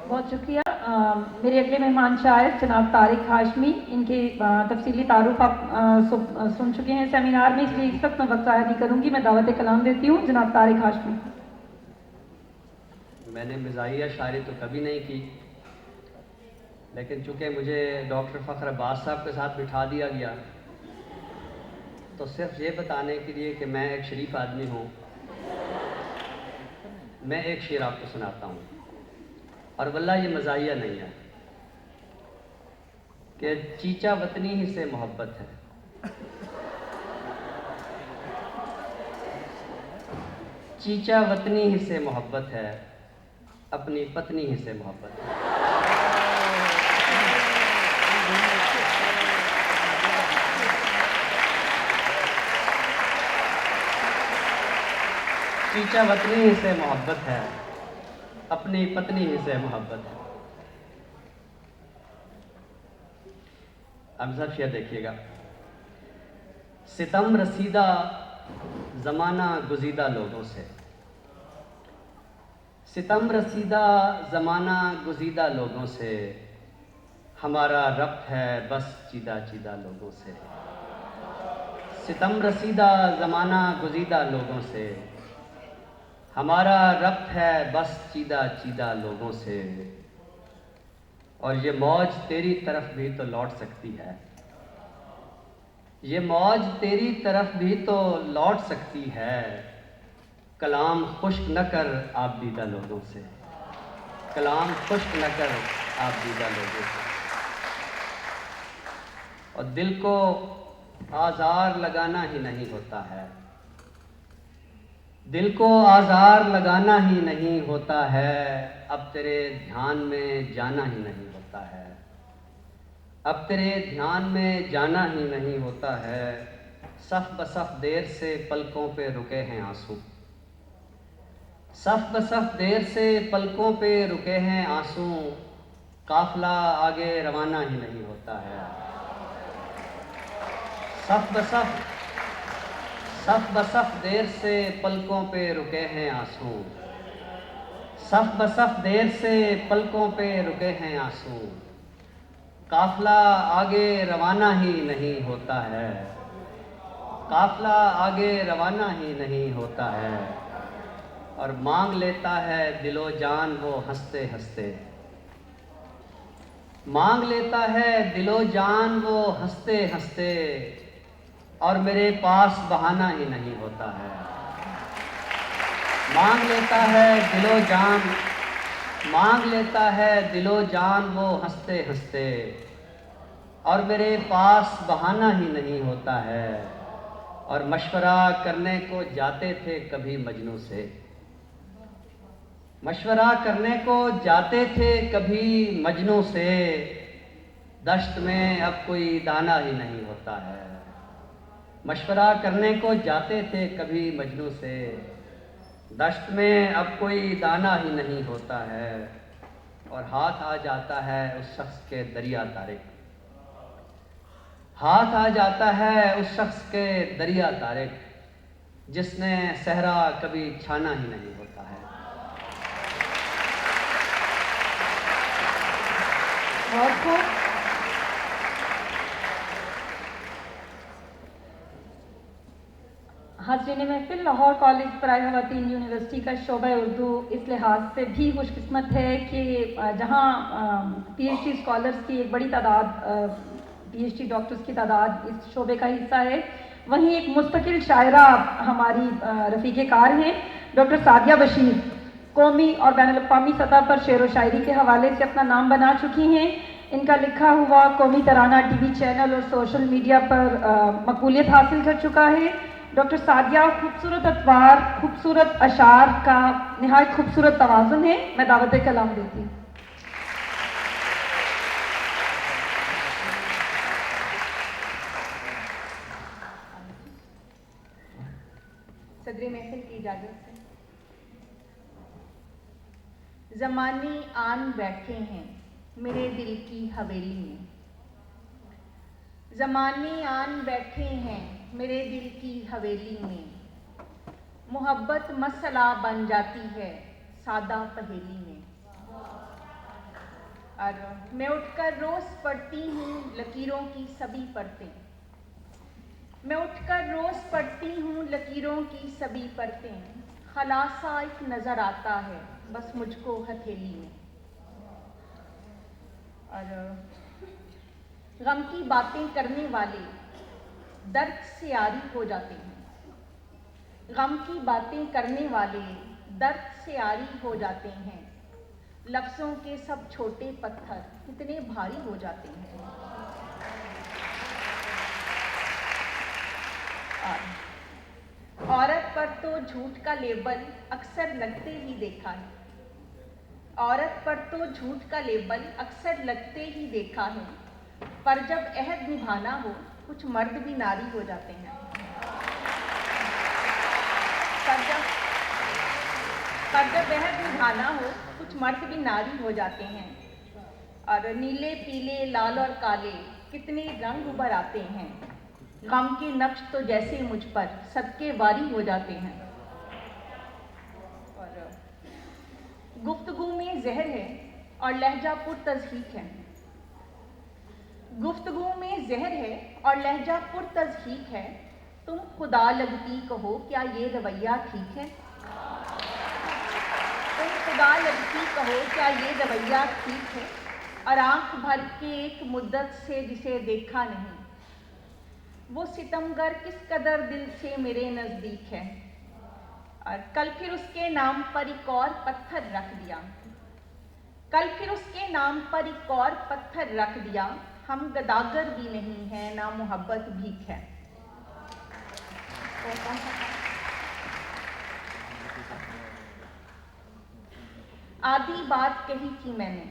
बहुत शुक्रिया। मेरे अगले मेहमान शायर जनाब तारिक हाशमी, इनके तफसीली तारुफ आप सुन चुके हैं सेमिनार में, इसलिए इस वक्त मैं वक्त ज़ाया नहीं करूँगी। मैं दावत कलाम देती हूँ जनाब तारिक हाशमी। मैंने मिज़ाहिया शायरी तो कभी नहीं की, लेकिन चूँकि मुझे डॉक्टर फ़ख्र अब्बास साहब के साथ बिठा दिया गया, तो सिर्फ ये बताने के लिए कि मैं एक शरीफ आदमी हूँ, मैं एक शेर आपको सुनाता हूँ। और वल्लाह ये मज़ाहिया नहीं है कि चीचा वतनी ही से मोहब्बत है, चीचा वतनी ही से मोहब्बत है, अपनी पत्नी ही से मोहब्बत है। चीचा वतनी ही से मोहब्बत है, अपनी पत्नी ही से मोहब्बत है। अब सब शेर देखिएगा। सितम रसीदा ज़माना गुज़ीदा लोगों से, सितम रसीदा ज़माना गुज़ीदा लोगों से, हमारा रब्त है बस चीदा चीदा लोगों से। सितम रसीदा ज़माना गुज़ीदा लोगों से, हमारा रब्त है बस चीदा चीदा लोगों से। और ये मौज तेरी तरफ भी तो लौट सकती है, ये मौज तेरी तरफ भी तो लौट सकती है, कलाम खुश्क न कर आप दीदा लोगों से, कलाम खुश्क न कर आप दीदा लोगों से। और दिल को आज़ार लगाना ही नहीं होता है, दिल को आज़ार लगाना ही नहीं होता है, अब तेरे ध्यान में जाना ही नहीं होता है, अब तेरे ध्यान में जाना ही नहीं होता है। सफ बसफ देर से पलकों पे रुके हैं आंसू, सफ बसफ देर से पलकों पे रुके हैं आंसू, काफिला आगे रवाना ही नहीं होता है। सफ बसफ देर से पलकों पे रुके हैं आंसू, सफ बसफ देर से पलकों पे रुके हैं आंसू, काफिला आगे रवाना ही नहीं होता है, काफिला आगे रवाना ही नहीं होता है। और मांग लेता है दिलो जान वो हंसते हंसते, मांग लेता है दिलो जान वो हंसते हंसते, और मेरे पास बहाना ही नहीं होता है। मांग लेता है दिलो जान, मांग लेता है दिलो जान वो हंसते हंसते, और मेरे पास बहाना ही नहीं होता है। और मशवरा करने को जाते थे कभी मजनू से, मशवरा करने को जाते थे कभी मजनू से, दश्त में अब कोई दाना ही नहीं होता है। मशवरा करने को जाते थे कभी मजनू से, दश्त में अब कोई दाना ही नहीं होता है। और हाथ आ जाता है उस शख्स के दरिया तारिक, हाथ आ जाता है उस शख्स के दरिया तारिक, जिसने सहरा कभी छाना ही नहीं होता है। बहुत खूब। हाज़रीन महफिल, लाहौर कॉलेज बराए ख़वातीन यूनिवर्सिटी का शोबा उर्दू इस लिहाज से भी खुशकिस्मत है कि जहाँ PhD स्कॉलर्स की एक बड़ी तादाद, PhD डॉक्टर्स की तादाद इस शोबे का हिस्सा है, वहीं एक मुस्तकिल शायरा हमारी रफ़ीक़े कार हैं डॉक्टर सादिया बशीर, कौमी और बैनुल-अक़वामी सतह पर शेर व शायरी के हवाले से अपना नाम बना चुकी हैं। इनका लिखा हुआ कौमी तराना TV चैनल और सोशल मीडिया पर मकबूलियत हासिल कर चुका है। डॉक्टर सादिया खूबसूरत अतवार, खूबसूरत अशार का निहायत खूबसूरत तवाज़ुन है। मैं दावत कलाम देती हूँ। सदर महफिल की इजाज़त से। ज़माने आन बैठे हैं मेरे दिल की हवेली में, ज़माने आन बैठे हैं मेरे दिल की हवेली में, मोहब्बत मसला बन जाती है सादा पहेली में, और मैं उठकर रोज पढ़ती हूँ लकीरों की सभी परतें। मैं उठकर रोज पढ़ती हूँ लकीरों की सभी परतें। खलासा एक नजर आता है बस मुझको हथेली में। और गम की बातें करने वाले दर्द से आरी हो जाते हैं। गम की बातें करने वाले दर्द से आरी हो जाते हैं। लफ्ज़ों के सब छोटे पत्थर कितने भारी हो जाते हैं। औरत पर तो झूठ का लेबल अक्सर लगते ही देखा है। औरत पर तो झूठ का लेबल अक्सर लगते ही देखा है। पर जब अहद निभाना हो कुछ मर्द भी नारी हो जाते हैं। पर जब अहद निभाना हो कुछ मर्द भी नारी हो जाते हैं। और नीले पीले लाल और काले कितने रंग उभर आते हैं। गम के नक्श तो जैसे मुझ पर सबके वारी हो जाते हैं। और गुफ्तगू में जहर है और लहजा पुरतज़हीक है। गुफ्तगू में जहर है और लहजा पुरतज़हीक है। तुम खुदा लगती कहो क्या ये रवैया ठीक है। तुम खुदा लगती कहो क्या ये रवैया ठीक है। और आंख भर के एक मुद्दत से जिसे देखा नहीं, वो सितमगर किस कदर दिल से मेरे नज़दीक है। और कल फिर उसके नाम पर एक और पत्थर रख दिया। कल फिर उसके नाम पर एक और पत्थर रख दिया। हम गदागर भी नहीं हैं ना मोहब्बत भीख है। आधी बात कही थी मैंने,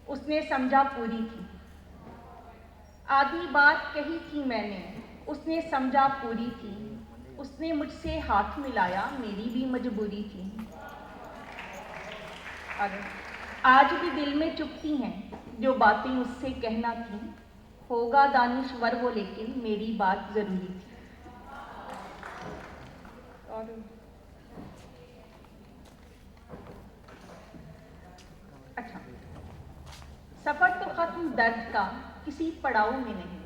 उसने समझा पूरी थी। आधी बात कही थी मैंने, उसने समझा पूरी थी। उसने मुझसे हाथ मिलाया, मेरी भी मजबूरी थी। और आज भी दिल में चुभती हैं जो बातें उससे कहना थी। होगा दानिश्वर वो लेकिन मेरी बात जरूरी थी। और अच्छा, सफर तो खत्म दर्द का किसी पड़ाव में नहीं।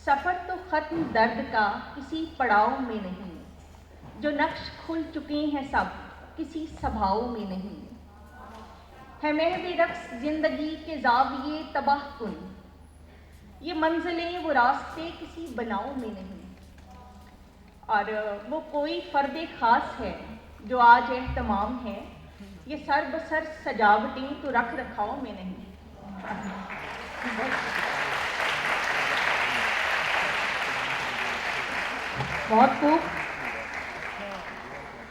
सफर तो खत्म दर्द का किसी पड़ाव में नहीं। जो नक्श खुल चुके हैं सब किसी सभाओं में नहीं। है महवी रक्स जिंदगी के जाविये तबाह कुन। ये मंजिलें वो रास्ते किसी बनाव में नहीं। और वो कोई फर्दे खास है जो आज एहतमाम है। ये सर बसर सजावटें तो रख रखाव में नहीं। बहुत खूब।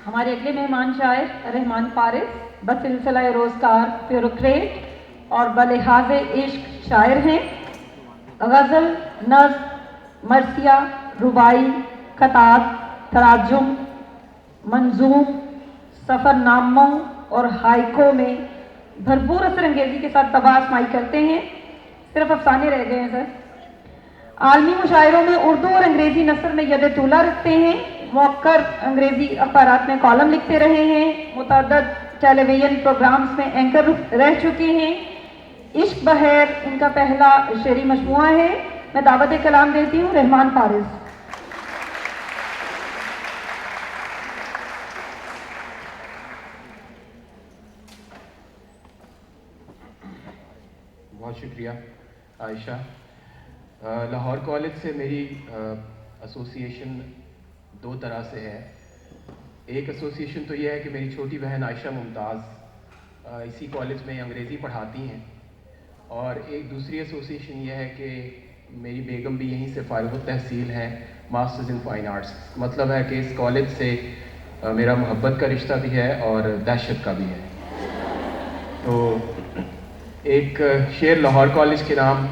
हमारे अगले मेहमान शायर रहमान फारिस बसिलसिला रोज़गार ब्यूरोक्रेट और बलिहाज़े इश्क शायर हैं। गज़ल, नज़्म, मरसिया, रुबाई, खतात, तराजुम, मंजूम, सफ़रनामों और हाइको में भरपूर असर अंगेजी के साथ तबाह आज़माई करते हैं। सिर्फ अफसाने रह गए हैं सर। आलमी मुशायरों में उर्दू और अंग्रेज़ी नसर में यद तूला रखते हैं। मौकर अंग्रेज़ी अखबारात में कॉलम लिखते रहे हैं। मुतअद्दिद टेलीविज़न प्रोग्राम्स में एंकर रह चुके हैं। इश्क बहर इनका पहला शेरी मजमुआ है। मैं दावत कलाम देती हूँ रहमान फारिस। बहुत शुक्रिया आयशा। लाहौर कॉलेज से मेरी एसोसिएशन दो तरह से है। एक एसोसिएशन तो यह है कि मेरी छोटी बहन आयशा मुमताज़ इसी कॉलेज में अंग्रेज़ी पढ़ाती हैं। और एक दूसरी एसोसिएशन यह है कि मेरी बेगम भी यहीं से फ़ारिग़ तहसील है, मास्टर्स इन फ़ाइन आर्ट्स। मतलब है कि इस कॉलेज से मेरा मोहब्बत का रिश्ता भी है और दहशत का भी है। तो एक शेर लाहौर कॉलेज के नाम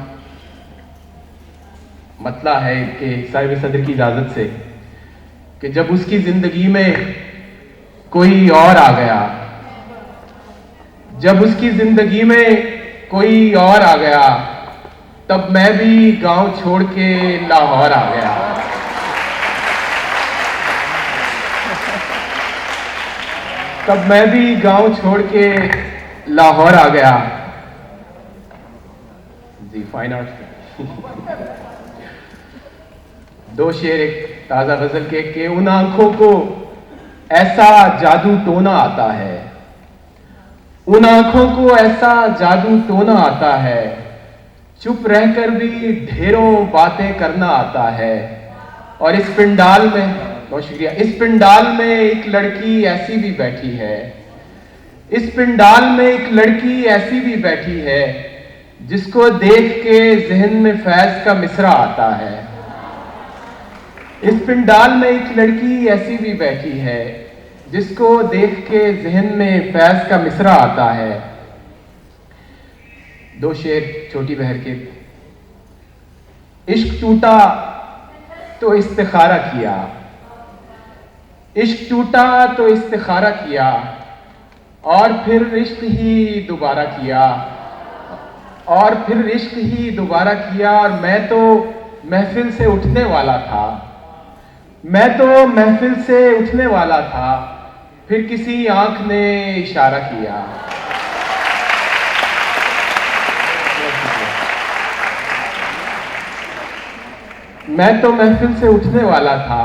मतला है कि साहिब सदर की इजाज़त से कि जब उसकी ज़िंदगी में कोई और आ गया, जब उसकी ज़िंदगी में कोई और आ गया, तब मैं भी गांव छोड़ के लाहौर आ गया। तब मैं भी गांव छोड़ के लाहौर आ गया। जी फाइन आर्ट्स दो शेर एक ताज़ा गज़ल के कि उन आंखों को ऐसा जादू टोना आता है, उन आंखों को ऐसा जादू टोना आता है, चुप रहकर भी ढेरों बातें करना आता है। और इस पिंडाल में, बहुत शुक्रिया, इस पिंडाल में एक लड़की ऐसी भी बैठी है, इस पिंडाल में एक लड़की ऐसी भी बैठी है जिसको देख के जहन में फैज का मिसरा आता है। इस पिंडाल में एक लड़की ऐसी भी बैठी है जिसको देख के जहन में फैज का मिसरा आता है। दो शेर छोटी बहर के। इश्क टूटा तो इस्तिखारा किया, इश्क टूटा तो इस्तिखारा किया, और फिर इश्क ही दोबारा किया, और फिर इश्क ही दोबारा किया। और मैं तो महफिल से उठने वाला था, मैं तो महफिल से उठने वाला था, फिर किसी आंख ने इशारा किया। मैं तो महफिल से उठने वाला था,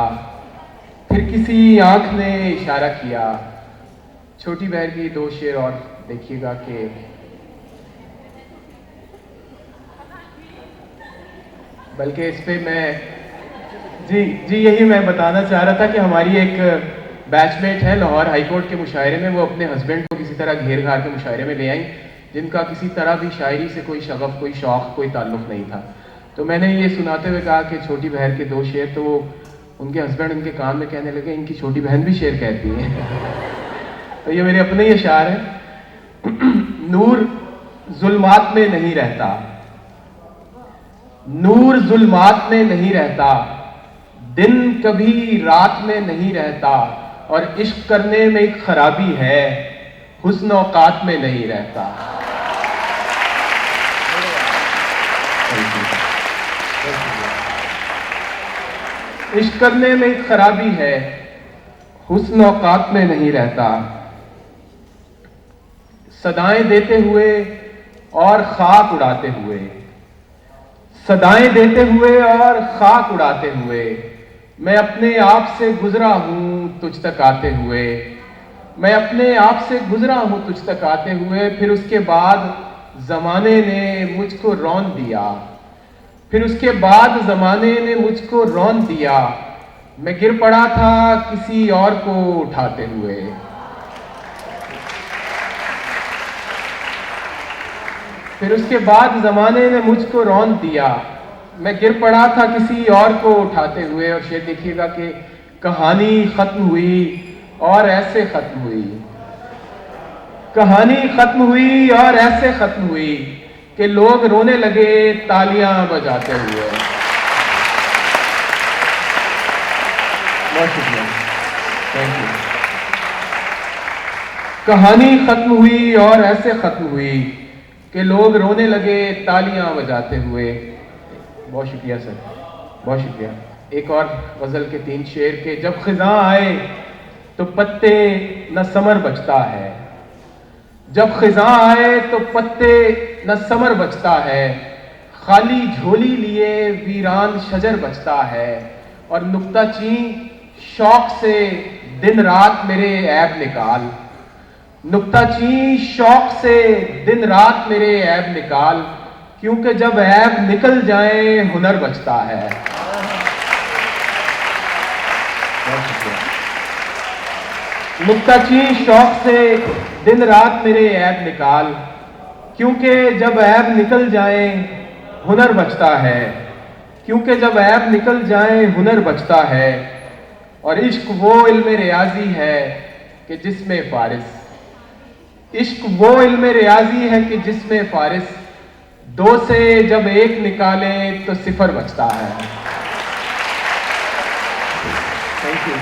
फिर किसी आंख ने इशारा किया। छोटी बहर की दो शेर और देखिएगा कि बल्कि इस पे मैं जी यही मैं बताना चाह रहा था कि हमारी एक बैचमेट है लाहौर हाई कोर्ट के मुशायरे में, वो अपने हस्बैंड को किसी तरह घेर घार के मुशायरे में ले आई, जिनका किसी तरह भी शायरी से कोई शगफ, कोई शौक़, कोई ताल्लुक़ नहीं था। तो मैंने ये सुनाते हुए कहा कि छोटी बहन के दो शेर, तो उनके हस्बैंड उनके कान में कहने लगे इनकी छोटी बहन भी शेर कहती है। तो ये मेरे अपने ही अशार हैं। नूर जुल्मात में नहीं रहता, नूर जुल्मात में नहीं रहता, दिन कभी रात में नहीं रहता, और इश्क करने में एक खराबी है, हुस्न औकात में नहीं रहता। इश्क करने में एक खराबी है, हुस्न औकात में नहीं रहता। सदाएं देते हुए और खाक उड़ाते हुए, सदाएं देते हुए और खाक उड़ाते हुए, मैं अपने आप से गुजरा हूं तुझ तक आते हुए, मैं अपने आप से गुजरा हूं तुझ तक आते हुए। फिर उसके बाद जमाने ने मुझको रौन दिया, फिर उसके बाद जमाने ने मुझको रौन दिया, मैं गिर पड़ा था किसी और को उठाते हुए। फिर उसके बाद जमाने ने मुझको रौन दिया, मैं गिर पड़ा था किसी और को उठाते हुए। और शेर देखिएगा कि कहानी खत्म हुई और ऐसे खत्म हुई, कहानी खत्म हुई और ऐसे खत्म हुई कि लोग रोने लगे तालियां बजाते हुए। बहुत शुक्रिया, थैंक यू। कहानी खत्म हुई और ऐसे खत्म हुई कि लोग रोने लगे तालियां बजाते हुए। बहुत शुक्रिया सर, बहुत शुक्रिया। एक और गज़ल के 3 शेर के। जब खिज़ां आए तो पत्ते न समर बचता है, जब खिज़ां आए तो पत्ते न समर बचता है, खाली झोली लिए वीरान शजर बचता है, और नुक्ताची शौक से दिन रात मेरे ऐब निकाल, नुक्ताची शौक से दिन रात मेरे ऐब निकाल, क्योंकि जब ऐब निकल जाए हुनर बचता है। नुक्ताची शौक से दिन रात मेरे ऐब निकाल, क्योंकि जब ऐब निकल जाए हुनर बचता है, क्योंकि जब ऐब निकल जाए हुनर बचता है। और इश्क वो इल्म रियाजी है कि जिसमें फारिस, इश्क वो इल्म रियाजी है कि जिसमें फारिस, 2 से जब 1 निकाले तो 0 बचता है। Thank you.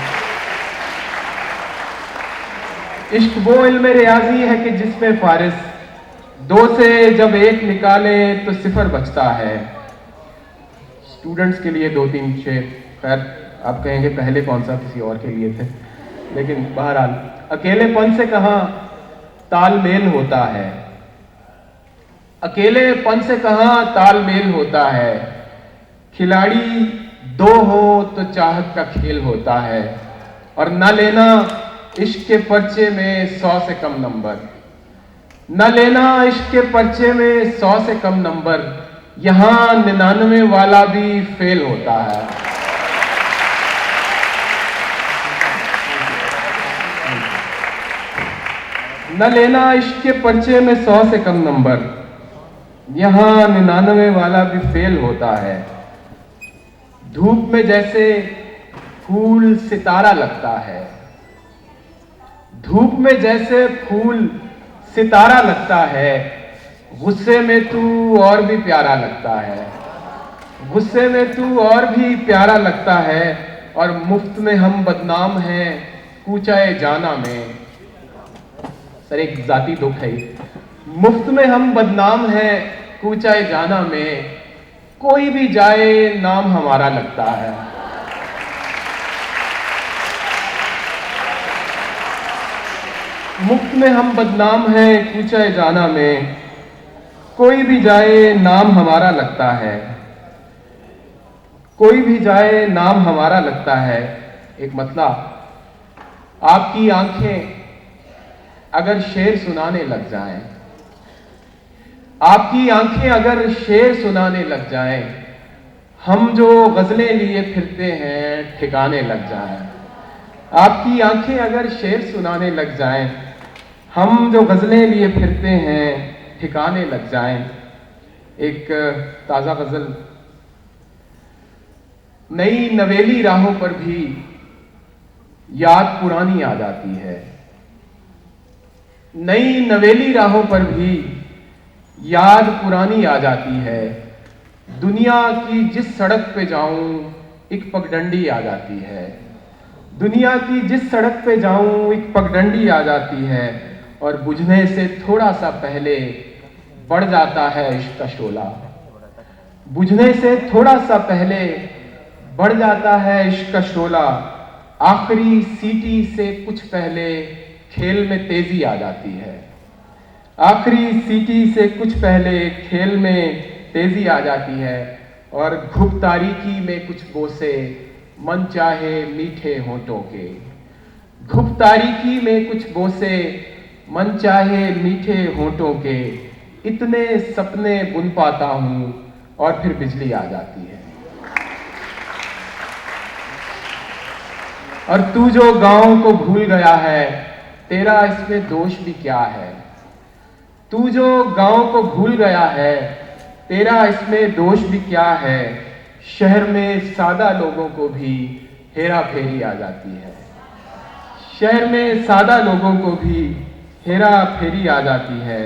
इश्क वो इल्म रियाजी है कि जिसमें फारिस, 2 से जब 1 निकाले तो 0 बचता है। स्टूडेंट्स के लिए 2-3 शेर, खैर आप कहेंगे पहले कौन सा किसी और के लिए थे, लेकिन बहरहाल। अकेलेपन से कहाँ तालमेल होता है, अकेलेपन से कहां तालमेल होता है, खिलाड़ी दो हो तो चाहत का खेल होता है, और न लेना इश्क के पर्चे में 100 से कम नंबर, न लेना इश्क के पर्चे में 100 से कम नंबर, यहां 99 वाला भी फेल होता है। न लेना इश्क के पर्चे में 100 से कम नंबर, यहां 99 वाला भी फेल होता है। धूप में जैसे फूल सितारा लगता है, धूप में जैसे फूल सितारा लगता है, गुस्से में तू और भी प्यारा लगता है, गुस्से में तू और भी प्यारा लगता है, और मुफ्त में हम बदनाम हैं कूचाए जाना में। सर एक जाती दुख है, मुफ्त में हम बदनाम हैं कूचाए जाना में, कोई भी जाए नाम हमारा लगता है। मुफ्त में हम बदनाम हैं कूचाए जाना में, कोई भी जाए नाम हमारा लगता है, कोई भी जाए नाम हमारा लगता है। एक मतलब, आपकी आंखें अगर शेर सुनाने लग जाएं, आपकी आंखें अगर शेर सुनाने लग जाएं, हम जो गजलें लिए फिरते हैं ठिकाने लग जाएं। आपकी आंखें अगर शेर सुनाने लग जाएं, हम जो गजलें लिए फिरते हैं ठिकाने लग जाएं। एक ताजा गजल, नई नवेली राहों पर भी याद पुरानी आ जाती है, नई नवेली राहों पर भी याद पुरानी आ जाती है। दुनिया की जिस सड़क पे जाऊं एक पगडंडी आ जाती है, दुनिया की जिस सड़क पे जाऊं एक पगडंडी आ जाती है, और बुझने से थोड़ा सा पहले बढ़ जाता है इश्क का शोला, बुझने से थोड़ा सा पहले बढ़ जाता है इश्क का शोला। आखिरी सीटी से कुछ पहले खेल में तेजी आ जाती है, आखिरी सीटी से कुछ पहले खेल में तेजी आ जाती है, और घुप तारीकी में कुछ बोसे मन चाहे मीठे होठों के, घुप तारीकी में कुछ बोसे मन चाहे मीठे होठों के, इतने सपने बुन पाता हूं और फिर बिजली आ जाती है। और तू जो गांव को भूल गया है, तेरा इसमें दोष भी क्या है, तू जो गांव को भूल गया है, तेरा इसमें दोष भी क्या है। शहर में सादा लोगों को भी हेरा फेरी आ जाती है, शहर में सादा लोगों को भी हेरा फेरी आ जाती है,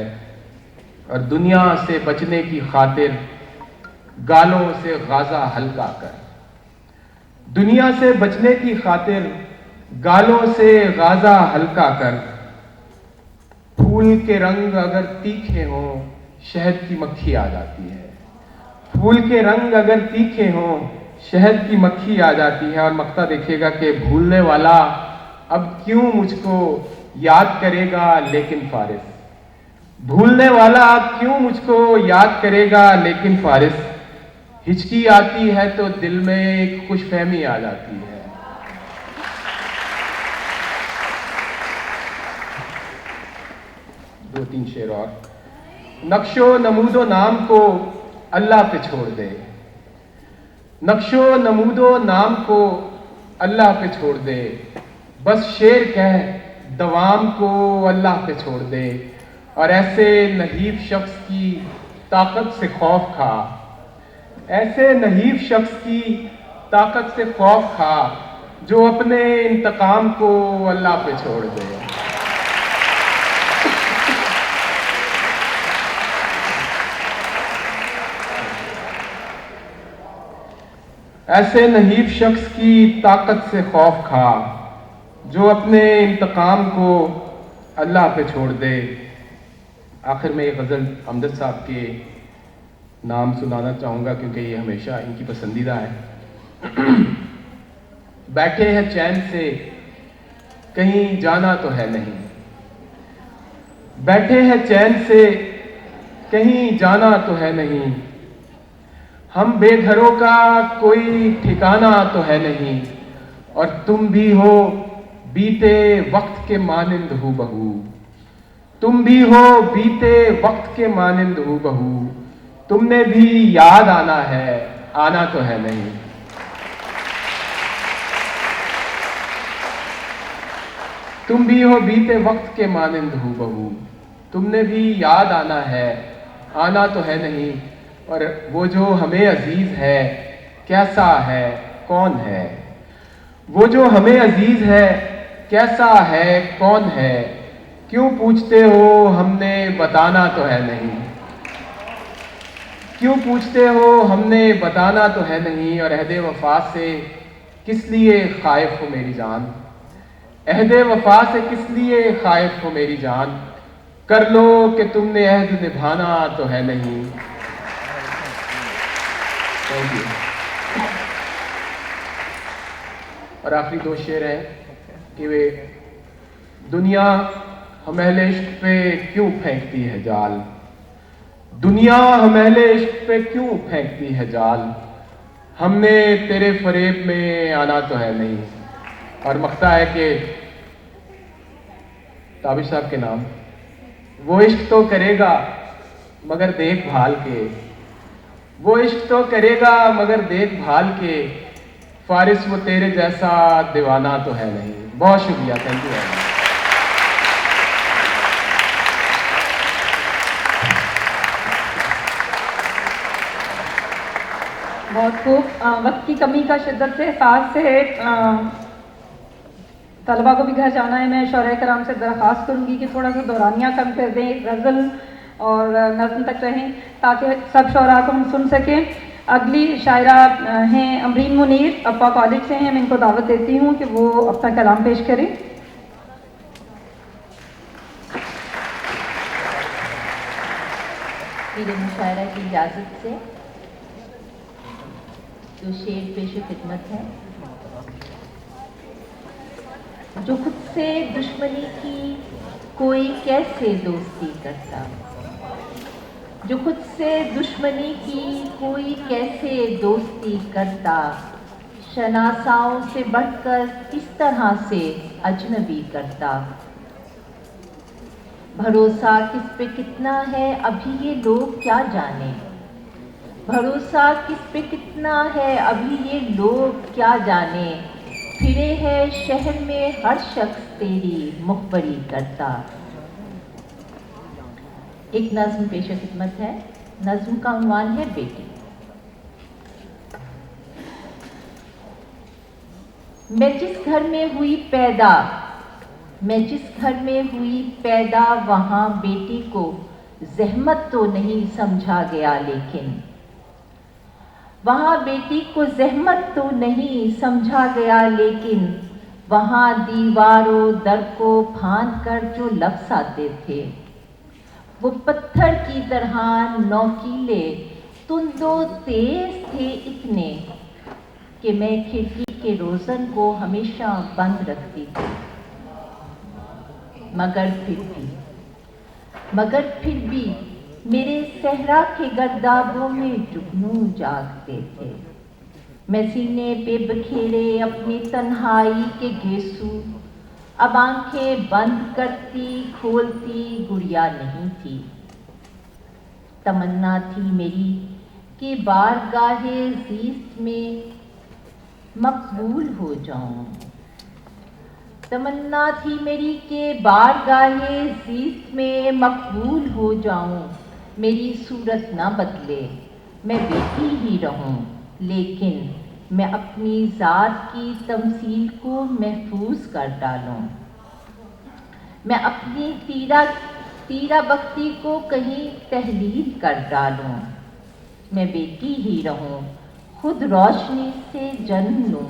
और दुनिया से बचने की खातिर गालों से गाजा हल्का कर, दुनिया से बचने की खातिर गालों से गाजा हल्का कर। फूल के रंग अगर तीखे हों शहद की मक्खी आ जाती है, फूल के रंग अगर तीखे हों शहद की मक्खी आ जाती है। और मक्ता देखिएगा कि भूलने वाला अब क्यों मुझको याद करेगा लेकिन फारिस, भूलने वाला अब क्यों मुझको याद करेगा लेकिन फारिस। हिचकी आती है तो दिल में एक खुशफहमी आ जाती है। दो तीन शेर और। नक्शो नमूदो नाम को अल्लाह पे छोड़ दे, नक्शो नमूदो नाम को अल्लाह पे छोड़ दे, बस शेर कह दवाम को अल्लाह पे छोड़ दे। और ऐसे नहीब शख्स की ताकत से खौफ खा, ऐसे नहीब शख्स की ताकत से खौफ खा, जो अपने इंतकाम को अल्लाह पे छोड़ दे। ऐसे नहीब शख्स की ताकत से खौफ खा, जो अपने इंतकाम को अल्लाह पे छोड़ दे। आखिर में ये गज़ल अमजद साहब के नाम सुनाना चाहूँगा क्योंकि ये हमेशा इनकी पसंदीदा है। बैठे हैं चैन से कहीं जाना तो है नहीं, बैठे हैं चैन से कहीं जाना तो है नहीं, हम बेघरों का कोई ठिकाना तो है नहीं, और तुम भी हो बीते वक्त के मानिंद हूबहू, तुम भी हो बीते वक्त के मानिंद हूबहू, तुमने भी याद आना है, आना तो है नहीं। तुम भी हो बीते वक्त के मानिंद हूबहू, तुमने भी याद आना है, आना तो है नहीं, और वो जो हमें अजीज है कैसा है कौन है, वो जो हमें अजीज है कैसा है कौन है, क्यों पूछते हो हमने बताना तो है नहीं, क्यों पूछते हो हमने बताना तो है नहीं, और अहदे वफा से किस लिए खाइफ हो मेरी जान, अहदे वफा से किस लिए खाइफ हो मेरी जान, कर लो कि तुमने अहद निभाना तो है नहीं। Thank you. और आखिरी दो शेर हैं कि वे दुनिया हम अहले इश्क पे क्यों फेंकती है जाल, दुनिया हम अहले इश्क पे क्यों फेंकती है जाल, हमने तेरे फरेब में आना तो है नहीं। और मख्ता है कि ताबिश साहब के नाम, वो इश्क तो करेगा मगर देखभाल के, वो इश्क तो करेगा मगर देखभाल के, फारिस वो तेरे जैसा दीवाना तो है नहीं। बहुत शुक्रिया, थैंक यू। बहुत खूब। वक्त की कमी का शिद्दत से एहसास से तलबा को भी घर जाना है। मैं शौरा कराम से दरख्वास्त करूँगी कि थोड़ा सा दौरानियाँ कम कर दें, गज़ल और नज़्म तक रहें ताकि सब शौरा को हम सुन सकें। अगली शायरा हैं अमरीन मुनीर, अप्पा कॉलेज से हैं। मैं इनको दावत देती हूँ कि वो अपना कलाम पेश करें। मेरे मुशायरा की इजाज़त से जो शेर पेश खिदमत है। जो खुद से दुश्मनी की कोई कैसे दोस्ती करता, जो खुद से दुश्मनी की कोई कैसे दोस्ती करता, शनासाओं से बढ़कर किस तरह से अजनबी करता। भरोसा किस पे कितना है अभी ये लोग क्या जाने, भरोसा किस पे कितना है अभी ये लोग क्या जाने। फिरे है शहर में हर शख्स तेरी मुखबरी करता। एक नज़्म पेश खिदमत है। नज़्म का उन्वान है बेटी। मैं जिस घर में हुई पैदा, मैं जिस घर में हुई पैदा, वहाँ बेटी को ज़हमत तो नहीं समझा गया, लेकिन वहाँ बेटी को ज़हमत तो नहीं समझा गया, लेकिन वहाँ दीवारों दर को फांद कर जो लफ्ज़ आते थे वो पत्थर की तरह नोकीले, तुंदो तेज थे इतने कि मैं खिड़की के रोज़न को हमेशा बंद रखती थी। मगर फिर भी मेरे सहरा के गर्दाबों में जुगनू जागते थे। मैं सीने पे बखेरे अपनी तन्हाई के गेसू, अब आंखें बंद करती खोलती गुड़िया नहीं थी। तमन्ना थी मेरी कि बारगाहे ज़ीस्त में मकबूल हो जाऊं, तमन्ना थी मेरी के बारगाहे ज़ीस्त में मकबूल हो जाऊं। मेरी सूरत ना बदले, मैं बेटी ही रहूं, लेकिन मैं अपनी ज़ात की तमसील को महफूज कर डालूं। मैं अपनी तीरा बख्ती को कहीं तहलील कर डालूं। मैं बेटी ही रहूं, खुद रोशनी से जन्म लूं,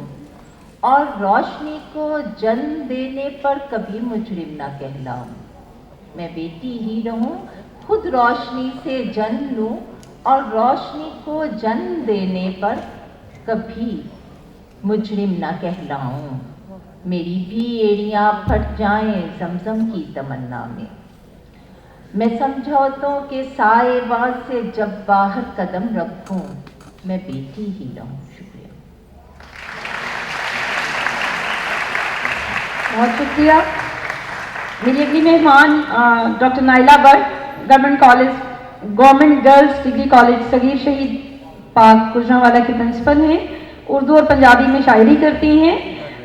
और रोशनी को जन्म देने पर कभी मुजरिम ना कहलाऊं। मैं बेटी ही रहूं, खुद रोशनी से जन्म लूं, और रोशनी को जन्म देने पर कभी मुजरिम ना कहलाऊं। मेरी भी एड़ियां फट जाएं ज़मज़म की तमन्ना में। मैं समझौतों के साएबान से जब बाहर कदम रखूं, मैं बेटी ही रहूं। शुक्रिया। बहुत शुक्रिया। मेरी अगली मेहमान doctor Naila Bhatt, government girls degree college Sagheer Shaheed Pak Gujranwala की प्रिंसिपल हैं। उर्दू और पंजाबी में शायरी करती हैं।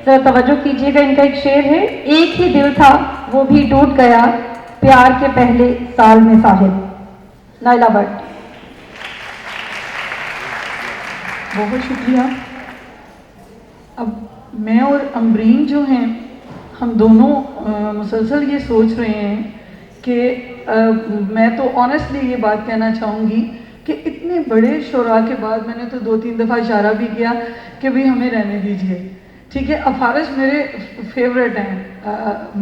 जरा तवज्जो कीजिएगा, इनका एक शेर है, एक ही दिल था वो भी टूट गया, प्यार के पहले साल में साहिब। नाइला भट्ट। बहुत शुक्रिया। अब मैं और अमरीन जो हैं, हम दोनों मुसलसल ये सोच रहे हैं कि मैं तो ऑनेस्टली ये बात कहना चाहूँगी कि इतने बड़े शोरा के बाद मैंने तो 2-3 दफ़ा इशारा भी किया कि भाई हमें रहने दीजिए, ठीक है। अफारश मेरे फेवरेट हैं,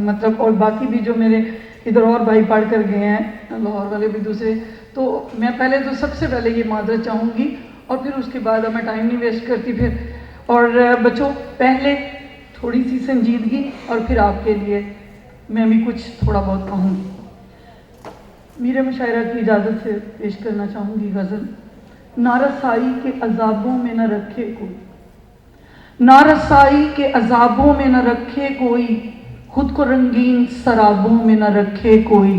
मतलब और बाकी भी जो मेरे इधर और भाई पढ़ कर गए हैं, लाहौर वाले भी दूसरे, तो मैं पहले तो सबसे पहले ये माजरत चाहूँगी और फिर उसके बाद मैं टाइम नहीं वेस्ट करती फिर। और बच्चों, पहले थोड़ी सी संजीदगी और फिर आपके लिए मैं भी कुछ थोड़ा बहुत कहूँगी। मीरे मुशायरा की इजाज़त से पेश करना चाहूँगी गज़ल। नारसाई के अजाबों में न रखे कोई, नारसाई के अजाबों में न रखे कोई, खुद को रंगीन शराबों में न रखे कोई,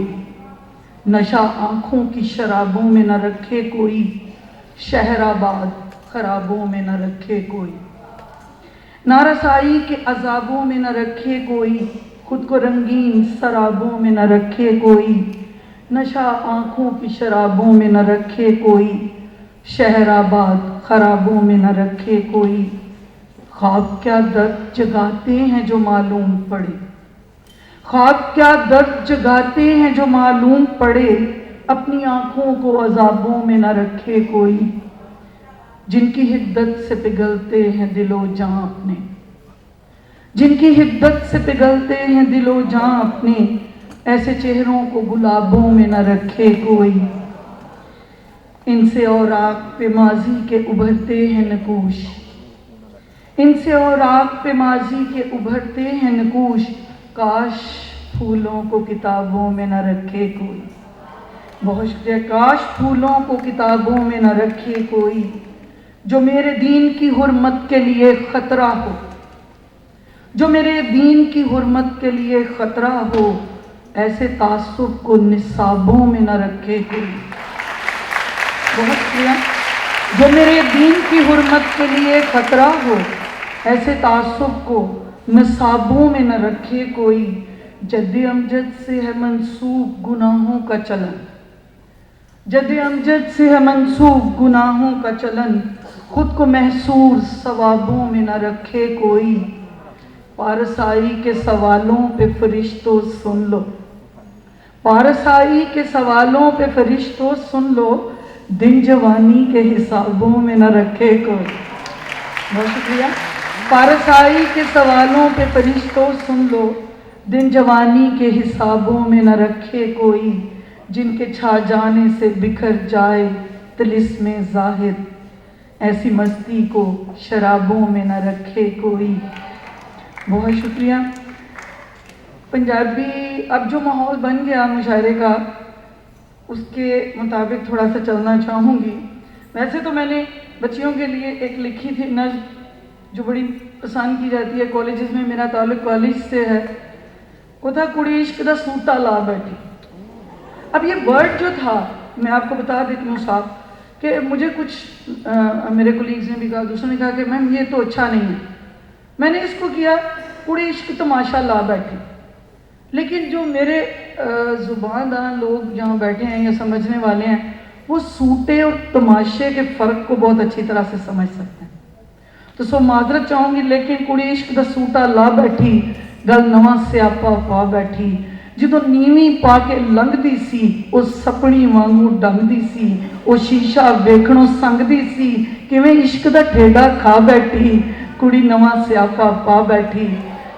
नशा आँखों की शराबों में न रखे कोई, शहराबाद खराबों में न रखे कोई। नारसाई के अजाबों में न रखे कोई, खुद को रंगीन शराबों में न रखे कोई, नशा आँखों की शराबों में न रखे कोई, शहराबाद खराबों में न रखे कोई। ख्वाब क्या दर्द जगाते हैं जो मालूम पड़े, ख्वाब क्या दर्द जगाते हैं जो मालूम पड़े, अपनी आँखों को अजाबों में न रखे कोई। जिनकी हिद्दत से पिघलते हैं दिलो जान अपने, जिनकी हिद्दत से पिघलते हैं दिलो जान अपने, ऐसे चेहरों को गुलाबों में न रखे कोई। इनसे और आग पे माजी के उभरते हैं नकूश, इनसे और आग पे माजी के उभरते हैं नकूश, काश फूलों को किताबों में न रखे कोई। बहुत शुक्रिया। काश फूलों को किताबों में न रखे कोई, जो मेरे दीन की हुर्मत के लिए ख़तरा हो, जो मेरे दीन की हुर्मत के लिए ख़तरा हो, ऐसे तासुब को निसाबों में न रखे कोई। बहुत शुक्रिया। जो मेरे दीन की हुर्मत के लिए ख़तरा हो, ऐसे तासुब को निसाबों में न रखे कोई। जद्द अमजद से है मंसूब गुनाहों का चलन, जद्द अमजद से है मंसूब गुनाहों का चलन, खुद को महसूर सवाबों में न रखे कोई। पारसाई के सवालों पे फरिश्तों सुन लो, पारसाई के सवालों पे फरिश्तों सुन लो, दिन जवानी के हिसाबों में न रखे कोई। बहुत शुक्रिया। पारसाई के सवालों पे फरिश्तों सुन लो, दिन जवानी के हिसाबों में न रखे कोई। जिनके छा जाने से बिखर जाए तिलिस्मे ज़ाहिद, ऐसी मस्ती को शराबों में न रखे कोई। बहुत शुक्रिया। पंजाबी अब जो माहौल बन गया मुशायरे का, उसके मुताबिक थोड़ा सा चलना चाहूँगी। वैसे तो मैंने बच्चियों के लिए एक लिखी थी नज़्म, जो बड़ी पसंद की जाती है, कॉलेजेस में मेरा ताल्लुक कॉलेज से है। वो था कुड़ी इश्क दा सूटा ला बैठी। अब ये वर्ड जो था, मैं आपको बता देती हूँ साहब, कि मुझे कुछ मेरे कोलीग्स ने भी कहा, दूसरों ने कहा कि मैम ये तो अच्छा नहीं है। मैंने इसको किया कुड़ी इश्क तमाशा ला बैठी। लेकिन जो मेरे ज़ुबानदान लोग जहाँ बैठे हैं या समझने वाले हैं, वो सूटे और तमाशे के फ़र्क को बहुत अच्छी तरह से समझ सकते हैं। तो सो माजरत चाहूँगी, लेकिन कुड़ी इश्क दा सूटा ला बैठी, गल नवा स्यापा पा बैठी। ਜਦੋਂ ਨੀਵੀਂ ਪਾ ਕੇ ਲੰਘਦੀ ਸੀ, ਉਹ ਸਪਣੀ ਵਾਂਗੂ ਡੰਗਦੀ ਸੀ, ਉਹ ਸ਼ੀਸ਼ਾ ਵੇਖਣੋਂ ਸੰਗਦੀ ਸੀ, ਕਿਵੇਂ ਇਸ਼ਕ ਦਾ ਠੇਡਾ ਖਾ ਬੈਠੀ। ਕੁੜੀ ਨਵਾਂ ਸਿਆਪਾ ਪਾ ਬੈਠੀ,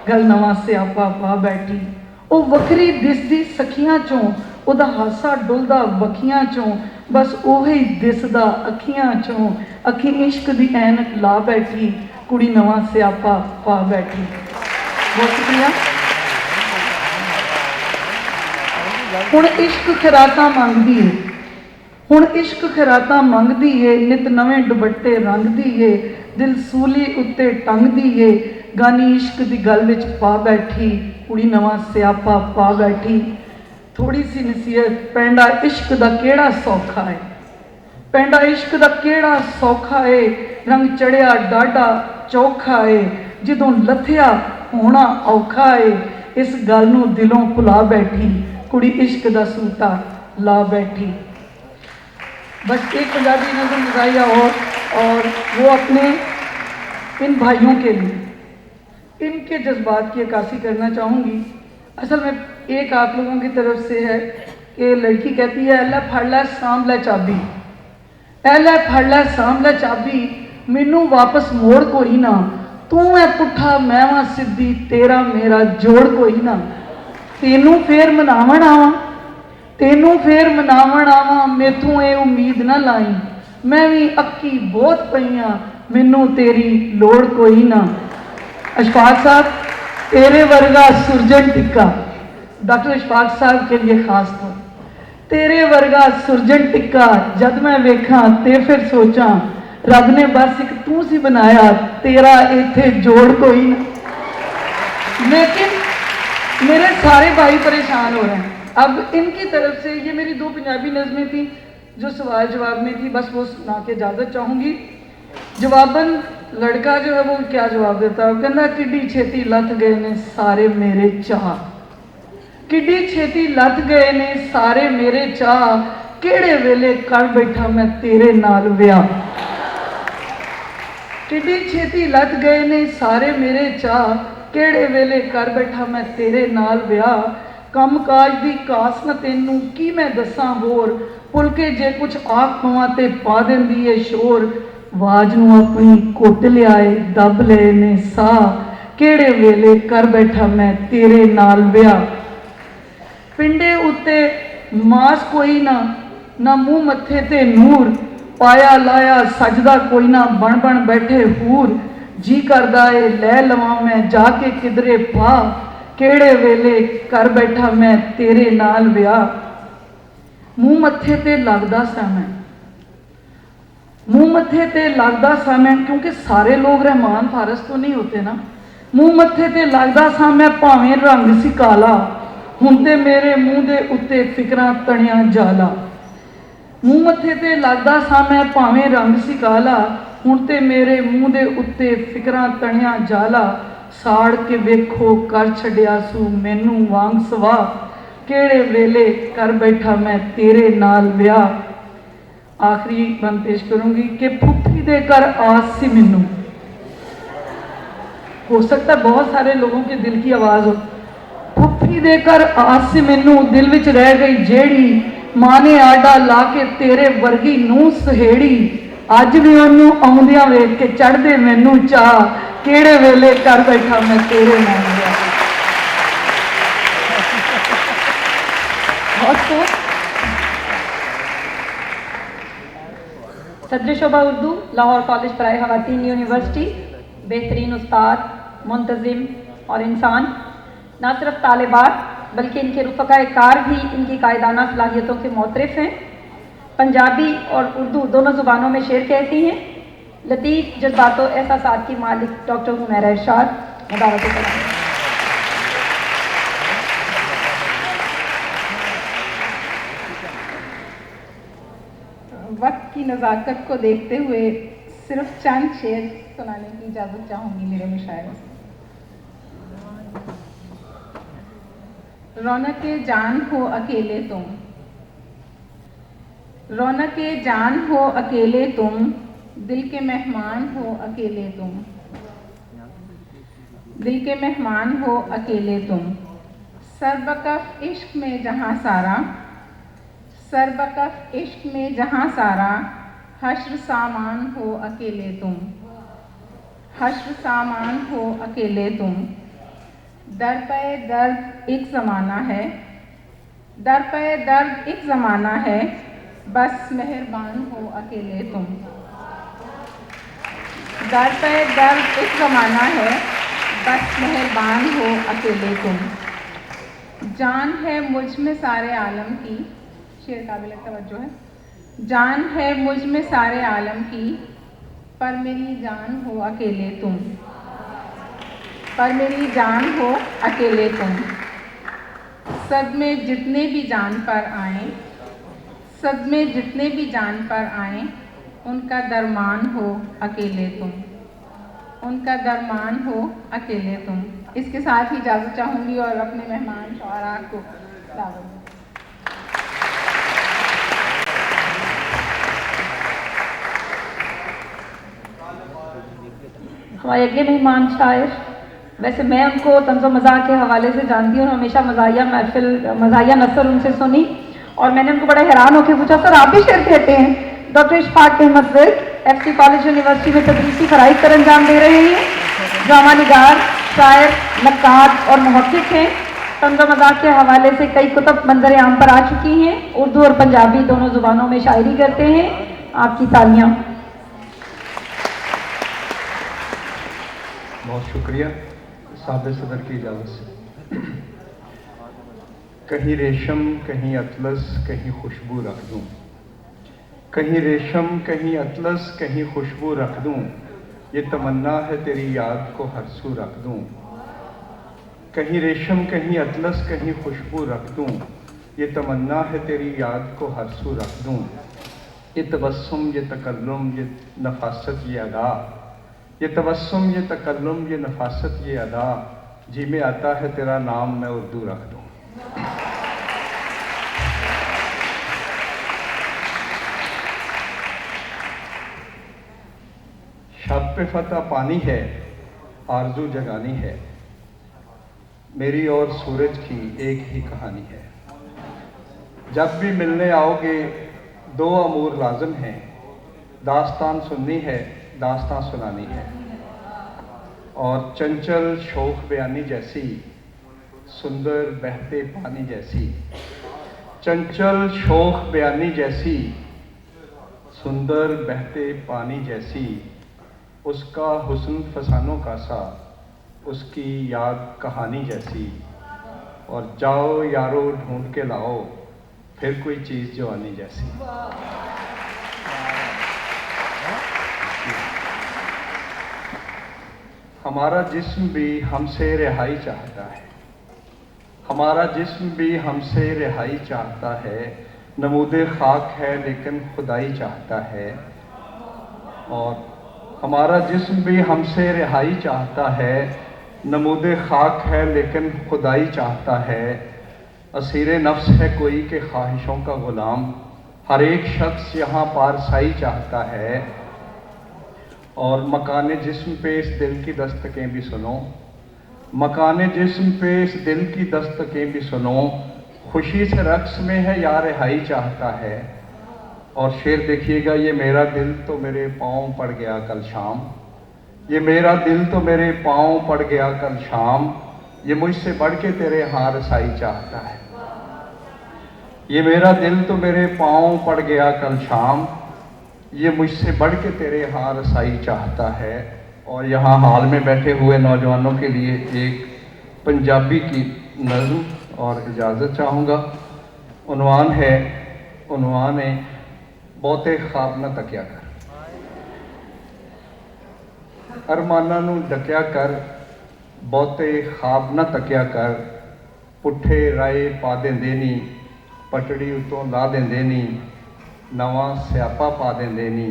ਗਲ ਨਵਾਂ ਸਿਆਪਾ ਪਾ ਬੈਠੀ। ਉਹ ਵੱਖਰੀ ਦਿਸਦੀ ਸਖੀਆਂ ਚੋਂ, ਉਹਦਾ ਹਾਸਾ ਡੁੱਲਦਾ ਬੱਖੀਆਂ ਚੋਂ, ਬਸ ਉਹੀ ਦਿਸਦਾ ਅੱਖੀਆਂ ਚੋਂ। ਅੱਖੀ ਇਸ਼ਕ ਦੀ ਐਨਕ ਲਾ ਬੈਠੀ, ਕੁੜੀ ਨਵਾਂ ਸਿਆਪਾ ਪਾ ਬੈਠੀ। ਬਹੁਤ ਸ਼ੁਕਰੀਆ। ਹੁਣ ਇਸ਼ਕ ਖਰਾਤਾ ਮੰਗਦੀ ਏ, ਹੁਣ ਇਸ਼ਕ ਖਰਾਤਾ ਮੰਗਦੀ ਏ, ਨਿਤ ਨਵੇਂ ਦੁਪੱਟੇ ਰੰਗਦੀ ਏ, ਦਿਲ ਸੂਲੀ ਉੱਤੇ ਟੰਗਦੀ ਏ, ਗਾਨੀ ਇਸ਼ਕ ਦੀ ਗੱਲ ਵਿੱਚ ਪਾ ਬੈਠੀ, ਕੁੜੀ ਨਵਾਂ ਸਿਆਪਾ ਪਾ ਬੈਠੀ। ਥੋੜੀ ਸੀ ਨਸੀਹਤ, ਪੈਂਡਾ ਇਸ਼ਕ ਦਾ ਕਿਹੜਾ ਸੌਖਾ ਏ, ਪੈਂਡਾ ਇਸ਼ਕ ਦਾ ਕਿਹੜਾ ਸੌਖਾ ਏ, ਰੰਗ ਚੜਿਆ ਡਾਢਾ ਚੌਖਾ ਏ, ਜਦੋਂ ਲੱਥਿਆ ਹੋਣਾ ਔਖਾ ਏ, इस गल नूं दिलों भुला बैठी, कुड़ी इश्क दा सूता ला बैठी। बस एक पंजाबी नज़म गुजारिया और वो अपने इन भाइयों के लिए, इनके जज्बात की अक्कासी करना चाहूँगी। असल में एक आप लोगों की तरफ से है कि लड़की कहती है ऐला फड़ लै सांभ लै चाबी, ऐला फड़ लै सांभ लै चाबी, मैनू वापस मोड़ कोई ना, तू है पुट्ठा मैं वां सिद्धी, तेरा मेरा जोड़ कोई ना, तेनू फिर मनावन आवां, तेनू फिर मनावन आवां, मैथों ये उम्मीद ना लाई, मैं भी अक्की बहुत पई हां, मैनू तेरी लोड़ कोई ना। अशफाक साहब तेरे वर्गा सुरजन टिक्का, डॉक्टर अशफाक साहब के लिए खास तौर, तेरे वर्गा सुरजन टिक्का जद मैं वेखां ते फिर सोचां, रब ने बस एक तू सी बनाया, तेरा इत्थे जोड़ कोई ना। लेकिन मेरे सारे भाई परेशान हो रहे हैं। अब इनकी तरफ से ये मेरी 2 पंजाबी नज़में थी जो सवाल जवाब में थी, बस वो सुना के इजाज़त चाहूँगी। जवाबन लड़का जो है वो क्या जवाब देता है, वो कहना किड्डी छेती लथ गए ने सारे मेरे चाह, किड्डी छेती लथ गए ने सारे मेरे चाह, केड़े वेले कर बैठा मैं तेरे नाल विआह, किड्डी छेती लथ गए ने सारे मेरे चाह, केड़े वेले कर बैठा मैं तेरे नाल विआह, कम काज दी कास न तेनू की मैं दसां होर, भुल के जे कुछ आख पवां ते पा देंदी ए शोर, वाज नू अपनी कुट लियाए दब लए ने साह, केड़े वेले कर बैठा मैं तेरे नाल विआह। पिंडे उत्ते मास कोई ना, ना मुँह मत्थे ते नूर, पाया लाया सजदा कोई ना, बन बन बैठे हूर, जी करदा ए लै लवां मैं जाके किधरे पा, केड़े वेले कर बैठा मैं तेरे नाल विआह। मुँह मत्थे ते लगदा सा मैं, मुँह मत्थे ते लगदा सा मैं, क्योंकि सारे लोग रहमान फारस तो नहीं होते ना, मुँह मत्थे ते लगदा सा मैं भावें रंग सी काला, हुण ते मेरे मुँह दे उत्ते फिकरां तणिया जाला, मुँह मत्थे ते लगदा सा मैं भावें रंग सी काला, हुण ते मेरे मुँह दे उत्ते फिकरां तणिया जाला, साड़ के वेखो कर छड्डिया सू मैनू वांग सवाह, केड़े वेले कर बैठा मैं तेरे नाल विआह। आखिरी बंद पेश करूंगी कि फुफी दे कर आस सी मैनू, हो सकता है बहुत सारे लोगों के दिल की आवाज़ हो, फुफी दे कर आस सी मैनू दिल विच रह गई जेड़ी, माँ ने आडा ला के तेरे वर्गी नूं सहेड़ी, अज भी ओनू आउंदियां वेख के चढ़दे मैनू चाह, केड़े वेले कर बैठा मैं तेरे नाल विआह। सदर शोबा उर्दू लाहौर कॉलेज बराए ख़वातीन यूनिवर्सिटी, बेहतरीन उस्ताद, मुंतज़िम और इंसान, ना सिर्फ तालिबात बल्कि इनके रुफ़क़ाए कार भी इनकी कायदाना सलाहियतों के मोतरफ़ हैं। पंजाबी और उर्दू दोनों ज़ुबानों में शेर कहती हैं। लतीफ़ जज्बातों एहसासात की मालिक डॉक्टर हुमैरा इरशाद, मुदावत कलाम। वक्त की नज़ाकत को देखते हुए सिर्फ चंद शेर सुनाने की इजाज़त चाहूँगी मेरे मुशायरे से। रौनके जान हो अकेले तुम, रौनके जान हो अकेले तुम, दिल के मेहमान हो अकेले तुम, दिल के मेहमान हो अकेले तुम, सरबकफ इश्क में जहाँ सारा, सरबकफ इश्क में जहाँ सारा, हश्र सामान हो अकेले तुम, हश्र सामान हो अकेले तुम, दर पे दर्द एक ज़माना है, दर पे दर्द एक ज़माना है, बस मेहरबान हो अकेले तुम, दर पे दर्द एक ज़माना है, बस मेहरबान हो अकेले तुम। जान है मुझ में सारे आलम की, शेर काबिल तवज्जो है। जान है मुझ में सारे आलम की, पर मेरी जान हो अकेले तुम, पर मेरी जान हो अकेले तुम। सदमे जितने भी जान पर आए, सदमे जितने भी जान पर आए, उनका दरमान हो अकेले तुम, उनका दरमान हो अकेले तुम। इसके साथ ही इजाज़त चाहूँगी और अपने मेहमान शुआरा को दावत दूँ। हमारे अगले मेहमान शायर, वैसे मैं उनको तंज़ो मज़ाक के हवाले से जानती हूँ, हमेशा मज़ाहिया महफिल, मज़ाहिया नसर उनसे सुनी और मैंने उनको बड़ा हैरान होकर पूछा, सर आप भी शेर कहते हैं? Doctor Ishfaq Ahmad Virk FC college university में तदरीसी फ़राइज़ पर अंजाम दे रहे हैं, ड्रामा निगार, शायर, नक्काद और मुहक्किक हैं। तंज़ो मज़ाक के हवाले से कई कुतब मंजर आम पर आ चुकी हैं, उर्दू और पंजाबी दोनों ज़ुबानों में शायरी करते हैं। आपकी तालियाँ। बहुत शुक्रिया साबिर सदर की इजाज़त से। कहीं रेशम कहीं अतलस कहीं खुशबू रख दूं, कहीं रेशम कहीं अतलस कहीं खुशबू रख दूं, ये तमन्ना है तेरी याद को हर सू रख दूं। कहीं रेशम कहीं अतलस कहीं खुशबू रख दूं, ये तमन्ना है तेरी याद को हर सू रख दूं। ये तबस्सुम ये तकल्लुम ये नफासत ये अदा, ये तबस्सुम ये तकल्लुम ये नफासत ये अदा, जी में आता है तेरा नाम मैं उर्दू रख दूं। शब पे फतह पानी है, आरजू जगानी है, मेरी और सूरज की एक ही कहानी है। जब भी मिलने आओगे दो अमूर लाज़िम हैं, दास्तान सुननी है दास्तान सुनानी है, और चंचल शौक बयानी जैसी सुंदर बहते पानी जैसी, चंचल शौक बयानी जैसी सुंदर बहते पानी जैसी, उसका हुस्न फसानों का सा उसकी याद कहानी जैसी, और जाओ यारो ढूंढ के लाओ फिर कोई चीज़ जवानी जैसी। हमारा जिस्म भी हमसे रिहाई चाहता है, हमारा जिस्म भी हमसे रिहाई चाहता है, नमूदे खाक है लेकिन खुदाई चाहता है। और हमारा जिस्म भी हमसे रिहाई चाहता है, नमूदे खाक है लेकिन खुदाई चाहता है। असीरे नफ्स है कोई के ख्वाहिशों का ग़ुलाम, हर एक शख्स यहाँ पारसाई चाहता है। और मकाने जिस्म पे इस दिल की दस्तकें भी सुनो, मकाने जिस्म पे इस दिल की दस्तकें भी सुनो, खुशी से रक्स में है या रिहाई चाहता है। और शेर देखिएगा, ये मेरा दिल तो मेरे पाँव पड़ गया कल शाम, ये मेरा दिल तो मेरे पाँव पड़ गया कल शाम, ये मुझसे बढ़ के तेरे यहाँ रसाई चाहता है। ये मेरा दिल तो मेरे पाँव पड़ गया कल शाम, ये मुझसे बढ़ के तेरे यहाँ रसाई चाहता है। और यहाँ हाल में बैठे हुए नौजवानों के लिए एक पंजाबी की नज़्म और इजाज़त चाहूँगा। उन्वान है बहुते ख्वाब न तकिया कर, अरमाना नू डकिया कर, बहुते ख्वाब न तकिया कर, पुठे राय पा देंदे नी, पटड़ी उतों ला देंदे नी, नवा स्यापा पा देंदे नी,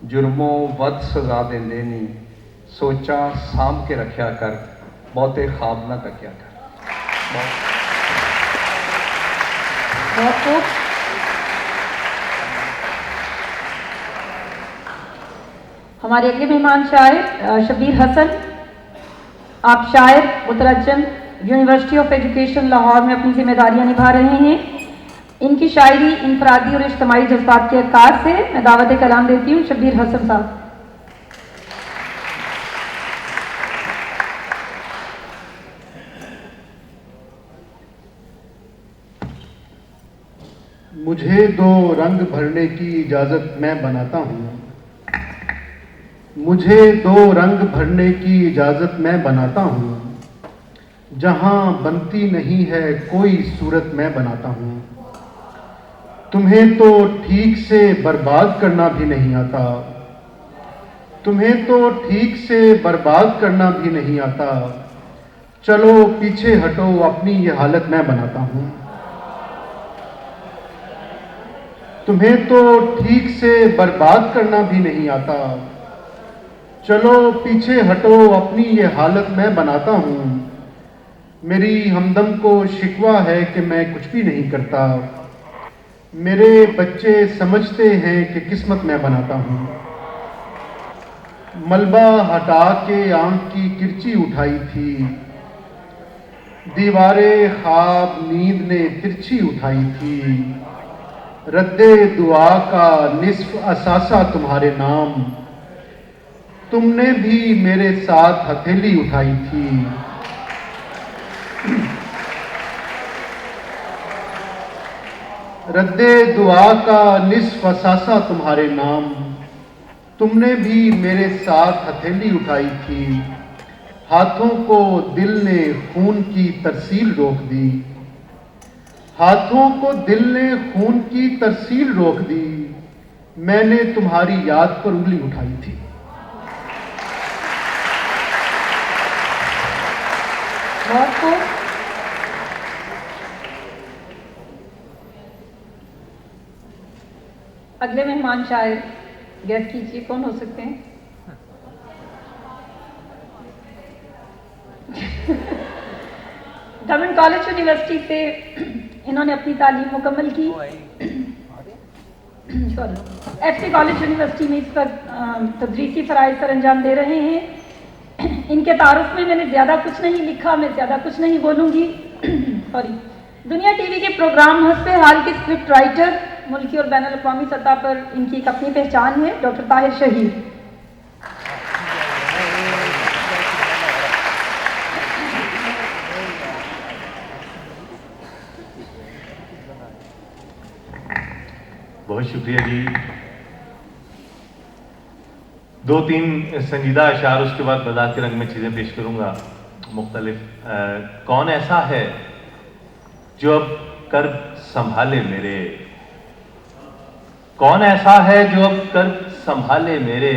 जुर्मों वध सजा देंदे नी, सोचा साम के रखिया कर, बहुते ख्वाब न तकिया कर। बहुत खूब। हमारे अगले मेहमान शायर शबीर हसन, आप शायर मुतरज्जम यूनिवर्सिटी ऑफ एजुकेशन लाहौर में अपनी जिम्मेदारियां निभा रहे हैं। इनकी शायरी इनफरादी और इज्तिमाई जज्बात के अक्कार से मैं दावत कलाम देती हूँ शबीर हसन साहब। मुझे दो रंग भरने की इजाज़त मैं बनाता हूँ, मुझे दो रंग भरने की इजाज़त मैं बनाता हूँ, जहां बनती नहीं है कोई सूरत मैं बनाता हूं। तुम्हें तो ठीक से बर्बाद करना भी नहीं आता, तुम्हें तो ठीक से बर्बाद करना भी नहीं आता। चलो पीछे हटो, अपनी ये हालत मैं बनाता हूं। तुम्हें तो ठीक से बर्बाद करना भी नहीं आता। चलो पीछे हटो, अपनी ये हालत मैं बनाता हूं। मेरी हमदम को शिकवा है कि मैं कुछ भी नहीं करता। मेरे बच्चे समझते हैं कि किस्मत मैं बनाता हूं। मलबा हटा के आंख की किरची उठाई थी, दीवारे ख्वाब नींद ने तिरछी उठाई थी। रद्दे दुआ का निस्फ असासा तुम्हारे नाम, तुमने भी मेरे साथ हथेली उठाई थी। रद्दे दुआ का निस्फ असासा तुम्हारे नाम, तुमने भी मेरे साथ हथेली उठाई थी। हाथों को दिल ने खून की तरसील रोक दी, हाथों को दिल ने खून की तरसील रोक दी। मैंने तुम्हारी याद पर उंगली उठाई थी। बहुत खूब। अगले मेहमान शायर गैस कीजिए कौन हो सकते हैं। गवर्नमेंट कॉलेज यूनिवर्सिटी से इन्होंने अपनी तालीम मुकम्मल की। एफसी कॉलेज यूनिवर्सिटी में इस वक्त तदरीसी फ़राइज़ सर अंजाम दे रहे हैं। इनके तारुफ में मैंने ज़्यादा कुछ नहीं लिखा, मैं ज़्यादा कुछ नहीं बोलूँगी। सॉरी। दुनिया टीवी के प्रोग्राम हस्बे हाल के स्क्रिप्ट राइटर, मुल्की और बैनुल अक़वामी सतह पर इनकी एक अपनी पहचान है। डॉक्टर ताहिर शहीद। बहुत शुक्रिया जी। दो तीन संजीदा अशार, उसके बाद बजात के रंग में चीज़ें पेश करूंगा मुख्तलिफ। कौन ऐसा है जो अब कर्ब संभाले मेरे, कौन ऐसा है जो अब कर्ब संभाले मेरे।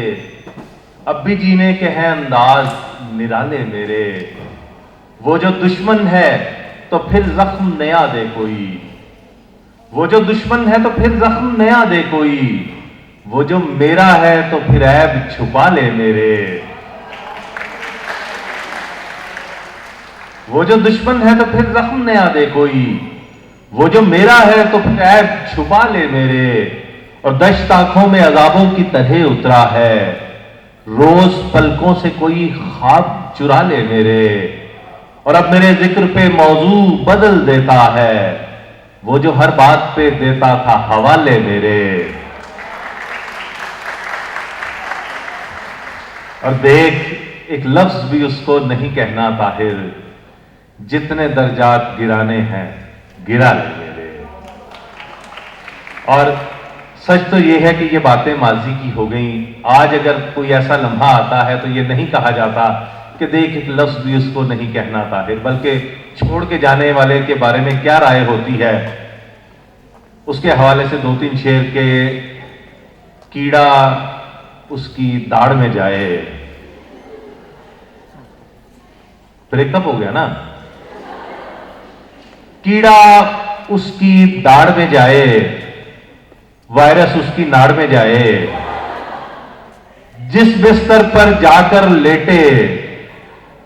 अब भी जीने के हैं अंदाज निराले मेरे। वो जो दुश्मन है तो फिर जख्म नया दे कोई, वो जो दुश्मन है तो फिर जख्म नया दे कोई। वो जो मेरा है तो फिर ऐब छुपा ले मेरे। वो जो दुश्मन है तो फिर जख्म नया दे कोई। वो जो मेरा है तो फिर ऐब छुपा ले मेरे। और दश्त आंखों में अजाबों की तरह उतरा है, रोज पलकों से कोई ख्वाब चुरा ले मेरे। और अब मेरे जिक्र पे मौजू बदल देता है, वो जो हर बात पे देता था हवाले मेरे। और देख, एक लफ्ज भी उसको नहीं कहना ताहिर, जितने दर्जात गिराने हैं गिरा ले मेरे। और सच तो यह है कि ये बातें माजी की हो गई। आज अगर कोई ऐसा लम्हा आता है तो ये नहीं कहा जाता कि देख, एक लफ्ज भी उसको नहीं कहना ताहिर, बल्कि छोड़ के जाने वाले के बारे में क्या राय होती है उसके हवाले से दो तीन शेर के। कीड़ा उसकी दाढ़ में जाए, ब्रेकअप हो गया ना। कीड़ा उसकी दाढ़ में जाए, वायरस उसकी नाड़ में जाए। जिस बिस्तर पर जाकर लेटे,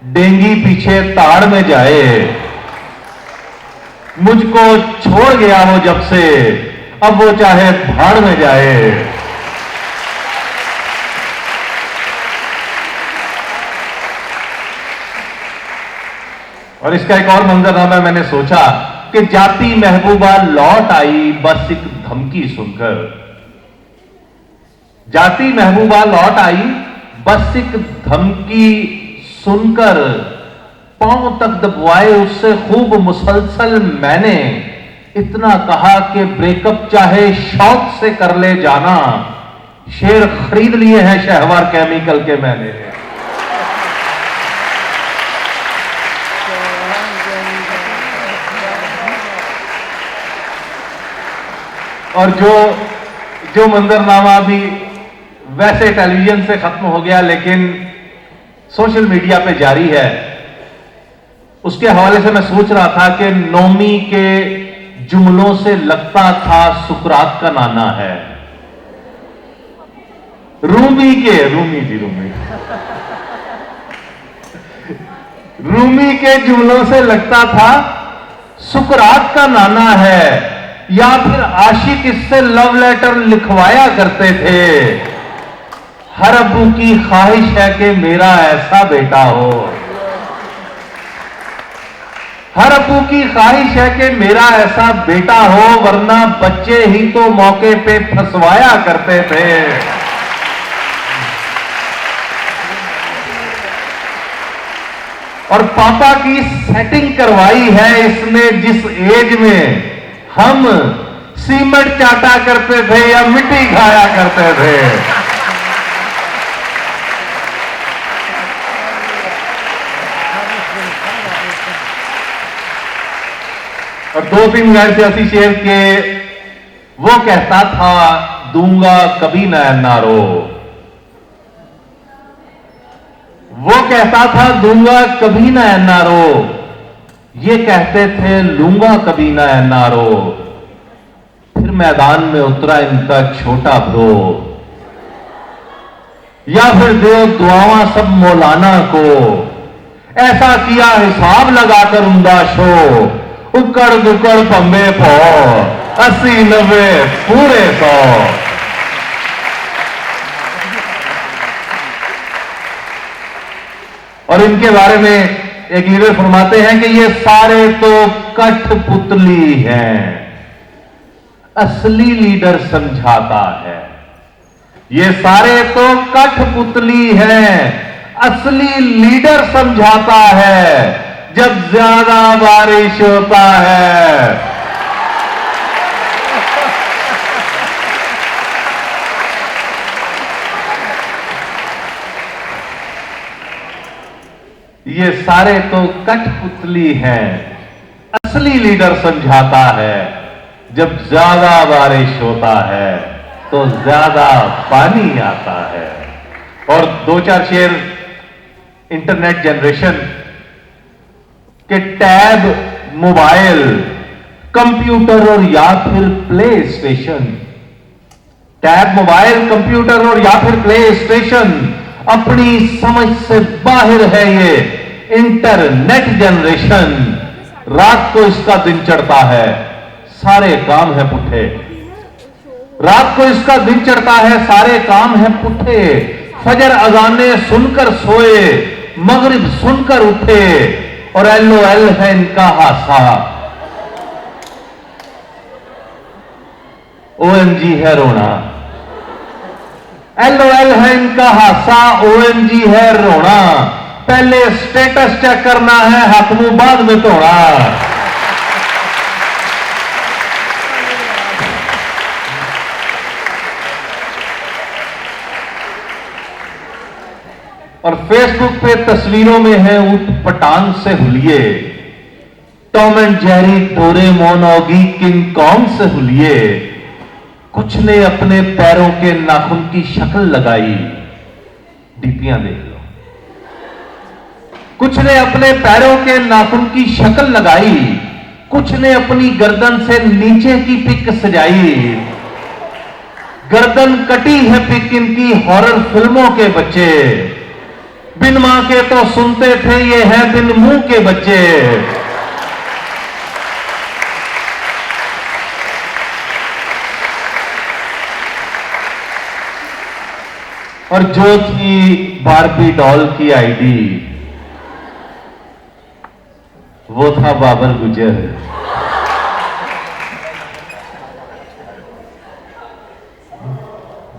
डेंगी पीछे ताड़ में जाए। मुझको छोड़ गया वो जब से, अब वो चाहे भाड़ में जाए। और इसका एक और मंजरनामा मैंने सोचा कि जाती महबूबा लौट आई बस एक धमकी सुनकर। जाती महबूबा लौट आई बस एक धमकी सुनकर। पांव तक दबवाए उससे खूब मुसलसल मैंने, इतना कहा कि ब्रेकअप चाहे शौक से कर ले जाना। शेर खरीद लिए हैं शहवार केमिकल के मैंने। और जो मंजरनामा भी वैसे टेलीविजन से खत्म हो गया लेकिन सोशल मीडिया पे जारी है, उसके हवाले से मैं सोच रहा था कि नौमी के जुमलों से लगता था सुकरात का नाना है। रूमी के जुमलों से लगता था सुकरात का नाना है, या फिर आशिक इससे लव लेटर लिखवाया करते थे। हर अब्बू की ख्वाहिश है कि मेरा ऐसा बेटा हो, हर अब्बू की ख्वाहिश है कि मेरा ऐसा बेटा हो, वरना बच्चे ही तो मौके पे फंसवाया करते थे। और पापा की सेटिंग करवाई है इसने जिस एज में हम सीमेंट चाटा करते थे या मिट्टी खाया करते थे। और 2-3 गैर सियासी शेर के वो कहता था दूंगा कभी न एनआरओ, वो कहता था दूंगा कभी ना एनआरओ, ये कहते थे लूंगा कभी ना एनआरओ। फिर मैदान में उतरा इनका छोटा ब्रो, या फिर दे दुआवा सब मौलाना को, ऐसा किया हिसाब लगाकर उमदा शो, उकड़ दुकड़ पम्बे पो 80-90 पूरे 100। और इनके बारे में एक लीडर फरमाते हैं कि ये सारे तो कठपुतली हैं, असली लीडर समझाता है। ये सारे तो कठपुतली हैं, असली लीडर समझाता है। जब ज्यादा बारिश होता है ये सारे तो कठपुतली हैं, असली लीडर समझाता है। जब ज्यादा बारिश होता है तो ज्यादा पानी आता है। और 2-4 शेर इंटरनेट जनरेशन के टैब, मोबाइल, कंप्यूटर और या फिर play station, tab, mobile, computer और या फिर प्ले स्टेशन अपनी समझ से बाहर है ये इंटरनेट जनरेशन। रात को इसका दिन चढ़ता है, सारे काम है पुट्ठे। रात को इसका दिन चढ़ता है, सारे काम है पुट्ठे। फजर अजाने सुनकर सोए, मगरिब सुनकर उठे, और LOL है इनका हासा, OMG है रोना। LOL है इनका हासा, OMG है रोना। पहले स्टेटस चेक करना है, हाथ मुंह बाद में धोना। और फेसबुक पे तस्वीरों में है ऊट पटांग से हुलिये, Tom and Jerry, Doraemon, Oggy, King Kong से हुलिये। कुछ ने अपने पैरों के नाखून की शक्ल लगाई, डीपियां देख लो। कुछ ने अपने पैरों के नाखून की शक्ल लगाई, कुछ ने अपनी गर्दन से नीचे की पिक सजाई। गर्दन कटी है पिक इनकी हॉरर फिल्मों के बच्चे। बिन मां के तो सुनते थे, ये हैं बिन मुंह के बच्चे। और जो थी बारबी डॉल की आईडी, वो था बाबर गुजर।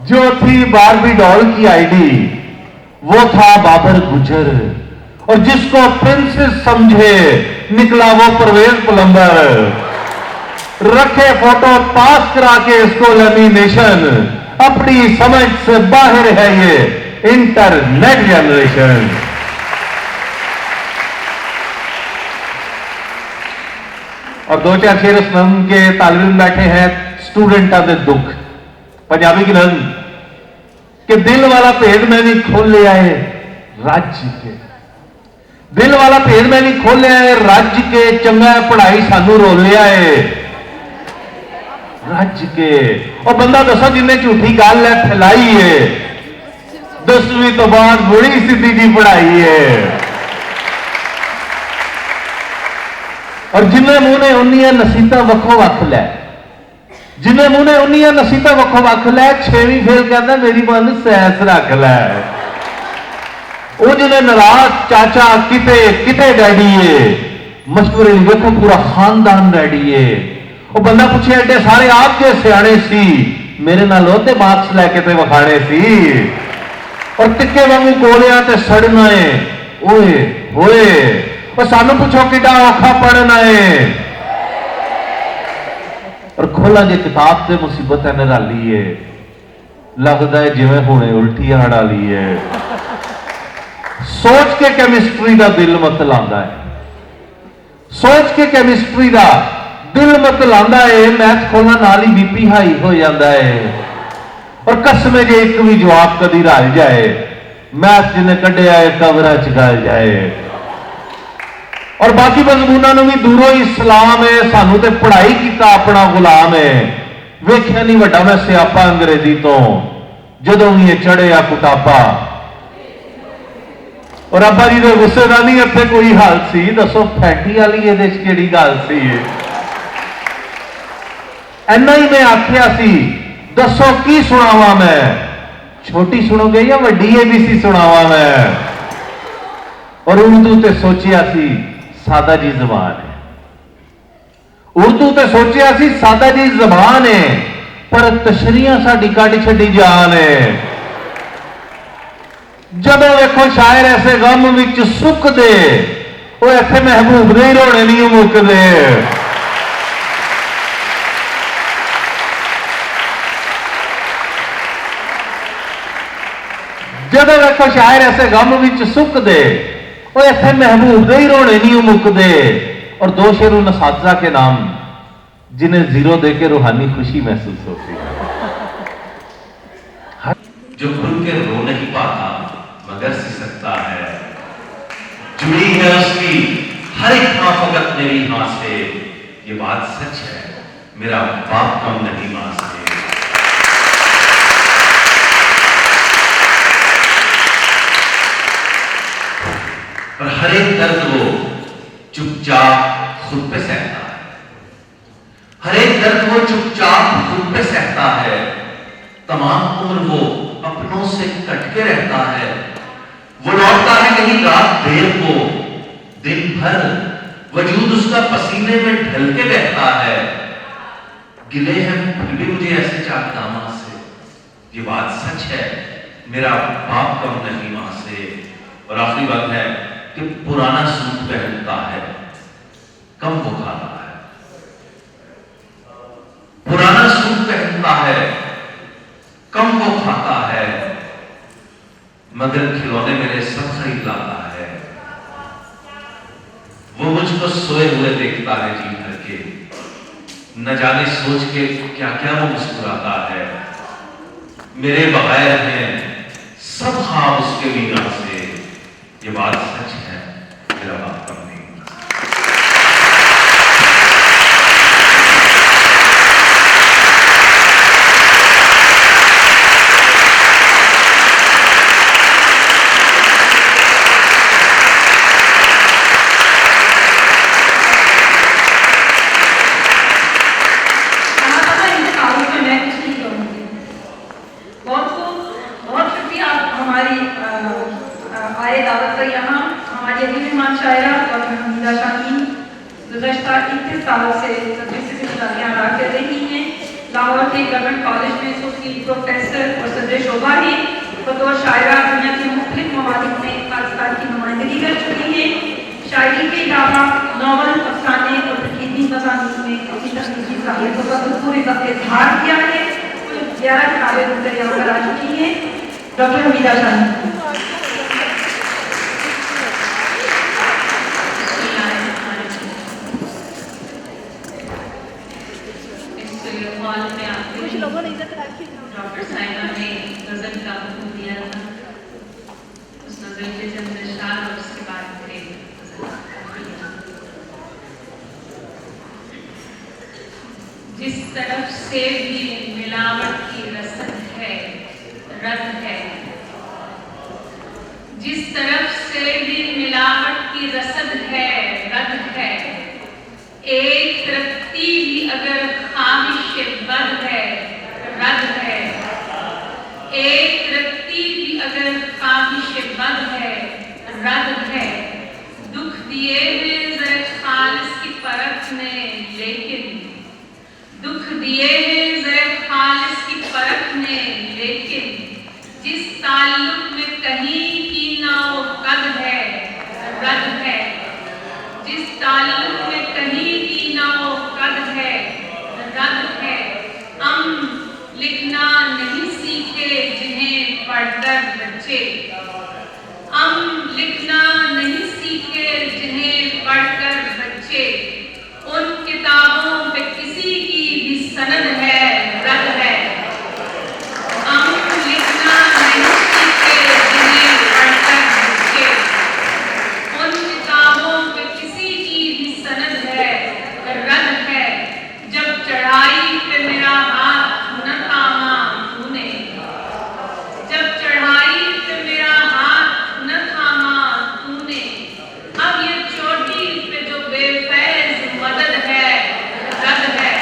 जो थी बारबी डॉल की आईडी, वो था बाबर गुजर। और जिसको प्रिंसेस समझे, निकला वो परवेज प्लम्बर। रखे फोटो पास करा के इसको लेमिनेशन। अपनी समझ से बाहर है ये इंटरनेट जनरेशन। और 2-4 शेर उस नम के तालिब इल्म बैठे हैं, स्टूडेंटा के दुख पंजाबी की नज़म कि दिल वाला भेद मैं भी खोलिया है रज के, दिल वाला भेद मैं भी खोलिया है रज के, चंगा पढ़ाई सानू रोलिया है रज के। और बंदा दसो जिन्हें झूठी गल है फैलाई है, 10वीं तो बाद बड़ी सीधी जी पढ़ाई है, और जिन्हें मुंह ने उन्नियां नसीहतां वक्खो वक्ख लै, जिन्हें मुंह ने उन्नियां नसीहतां वक्खो वक्ख लै, 6वीं फेल कहता मेरी मन सैंस रख लै। वो जिन्हें नाराज चाचा किते किते डैडी है, मशवरे देखो पूरा खानदान डैडी है। वो बंदा पूछे एडे सारे आप जे सियाने सी, मेरे नाल ओते मार्क्स लैके ते वखाने सी, और टिक्के वांगू गोलियां ते सड़ना है ओए होए। और सानू पूछो किड्डा औखा पढ़ना है, और खोला जे किताब से मुसीबत है निराली है, लगता है जिवें हुणे उल्टी हड़ा ली है। सोच के केमिस्ट्री का दिल मत लांदा है, सोच के केमिस्ट्री का दिल मत लांदा है, मैथ खोलना नाल ही बीपी हाई हो जाता है। और कसम जे एक भी जवाब कदी रल जाए, मैथ जिन्हें कढ़िया है कबरा च गल जाए। और बाकी मजमूना भी दूरों ही सलाम है, सानू ते पढ़ाई कीता अपना गुलाम है। वेख्या नहीं वड्डा मैं सियापा अंग्रेजी तो, जदों भी ये चढ़िया कुटापा। और अब्बा जी के गुस्से का नहीं इत्थे कोई हल सी, दसो फैंटी वाली ये केड़ी गल सी। इन्ना ही मैं आखिया सी, दसो की सुनावा मैं, छोटी सुनोगे या वड्डी ABC सुनावा मैं। और उर्दू ते सोचिया सी सादा जी जबान है, उर्दू ते सोचिया सी सादा जी जबान है, पर तशरीयां साडी कढ़ छड्डी जान है। जदों देखो शायर ऐसे गम विच सुख दे, वो इत्थे महबूब दे ही रोने नहीं मुकदे। जदों देखो शायर ऐसे गम विच सुख दे, वो इत्थे महबूब दे ही रोने नहीं मुकदे। और दो शेरों नसाजा के नाम जिन्हें जीरो दे के रूहानी खुशी महसूस होती है। जो खुल के रो नहीं पाता मगर सिसकता है, जुड़ी है उसकी हर एक मां फकत मेरी मां से, ये बात सच है मेरा बाप कम नहीं मां से। और हर एक दर्द वो चुपचाप खुद पे सहता है, हर एक दर्द वो चुपचाप खुद पे सहता है। तमाम उम्र वो अपनों से कटके रहता है, वो लौटता है कहीं रात देर को, दिन भर वजूद उसका पसीने में ढल के रहता है। गिले हैं फिर भी मुझे ऐसे चाहता मां से, ये बात सच है मेरा बाप कम नहीं मां से। और आखिरी बात है कि पुराना सूट पहनता है कम वो खाता है, पुराना सूट पहनता है कम वो खाता है, मगर खिलौने मेरे सब खरीद लाता है। वो मुझको सोए हुए देखता है जी भर के, न जाने सोच के क्या क्या वो मुस्कुराता है। मेरे बगैर हैं सब ख्वाब उसके बिना से, ये बात सच है मेरा बाप कम नहीं। आए दावत पर यहाँ हमारी अभी मेहमान शायरा और हमीदा शाहीन गुज़श्ता 21 सालों से तदरीस सिलसिला अदा कर रही हैं। लाहौर के गवर्नमेंट कॉलेज में सूफी प्रोफेसर और सदर शोभा हैं। बतौर शायरा दुनिया के मुख्तलिफ ममालिक में पाकिस्तान की नुमाइंदगी कर चुकी हैं। शायरी के अलावा नावल, अफसाने और तहकीकी मज़ामीन में अपनी तख्लीकी सलाहियतों का भरपूर इज़हार किया है। कुल 11 किताबें मुद्दरिया करा चुकी हैं। डॉक्टर हमीदा शाहीन। हॉल में डॉक्टर साइमा ने गजल का हुक्म दिया था, उस गजल के चंद अशआर और उसके बाद फिर जिस तरफ से भी मिलावट की रसद है, रद है। जिस तरफ से भी मिलावट की रसद है, रद है। एक रत्ती भी अगर ख्वाहिश बद है, रद है। एक रत्ती भी अगर ख्वाहिश बद है, रद है। दुख दिए हैं जरा खालिस की परख में, लेकिन दुख दिए हैं जरा खालिस की परख में, लेकिन जिस ताल्लुक में कहीं की ना वो कद है, रद है। जिस ताल्लुक में कहीं की ना वो कद है, रद है। हम लिखना नहीं सीखे जिन्हें पढ़कर बच्चे, हम लिखना नहीं सीखे जिन्हें पढ़कर बच्चे। उन किताबों पे किसी की भी सनद है, रद है। हम लिखना नहीं सीखे जिन्हें पढ़कर बच्चे। उन किताबों पे किसी की भी सनद है, रद है। जब चढ़ाई पे मेरा हाथ न थामा तूने, जब चढ़ाई पे मेरा हाथ न थामा तूने, अब ये चोटी पे जो बेफैज मदद है, रद है।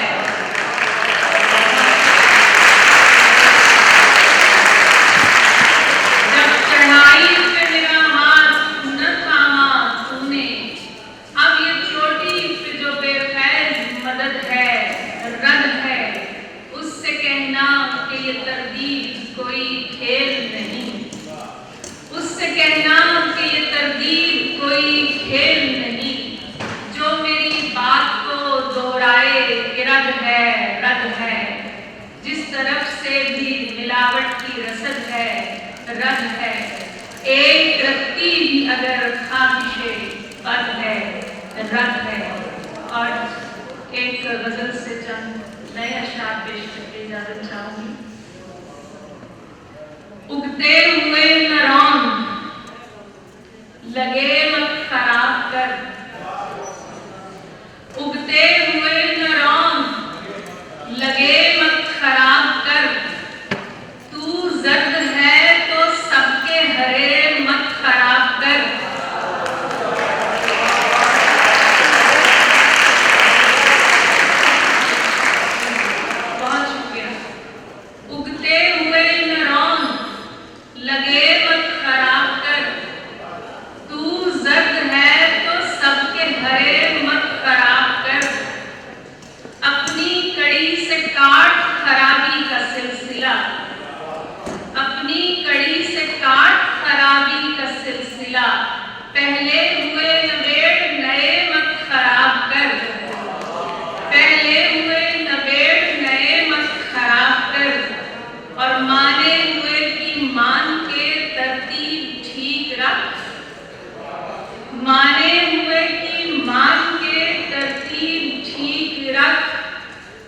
जब चढ़ाई पे मेरा हाथ न थामा तूने, अब ये चोटी पे जो बेफैज मदद है, रद है। उससे कहना कि ये तरदीद कोई खेल नहीं, उससे कहना कि ये तरदीद कोई खेल नहीं। जो मेरी बात को दोहराए कि रद है, रद है। जिस तरफ से भी मिलावट की रसद है, रद है। एक रत्ती भी अगर ख्वाहिशे बद है, रद है। और एक गजल से चंद नए अशआर पेश करके इजाजत चाहूंगी। उगते हुए न रौंद, लगे मत खराब कर। उगते हुए न रौंद, लगे मत खराब कर। तू जर्द है तो सबके हरे मत खराब कर। बहुत शुक्रिया। उगते हुए न रौंद, लगे मत खराब कर। तू जर्द है तो सबके हरे मत खराब कर। अपनी कड़ी से काट खराबी का सिलसिला, अपनी कड़ी से काट खराबी का सिलसिला। पहले हुए नवेड़ नए मत खराब कर। पहले हुए नवेड़ नए मत खराब कर। और माने हुए की मान के तरतीब ठीक रख। माने हुए की मान के तरतीब ठीक रख।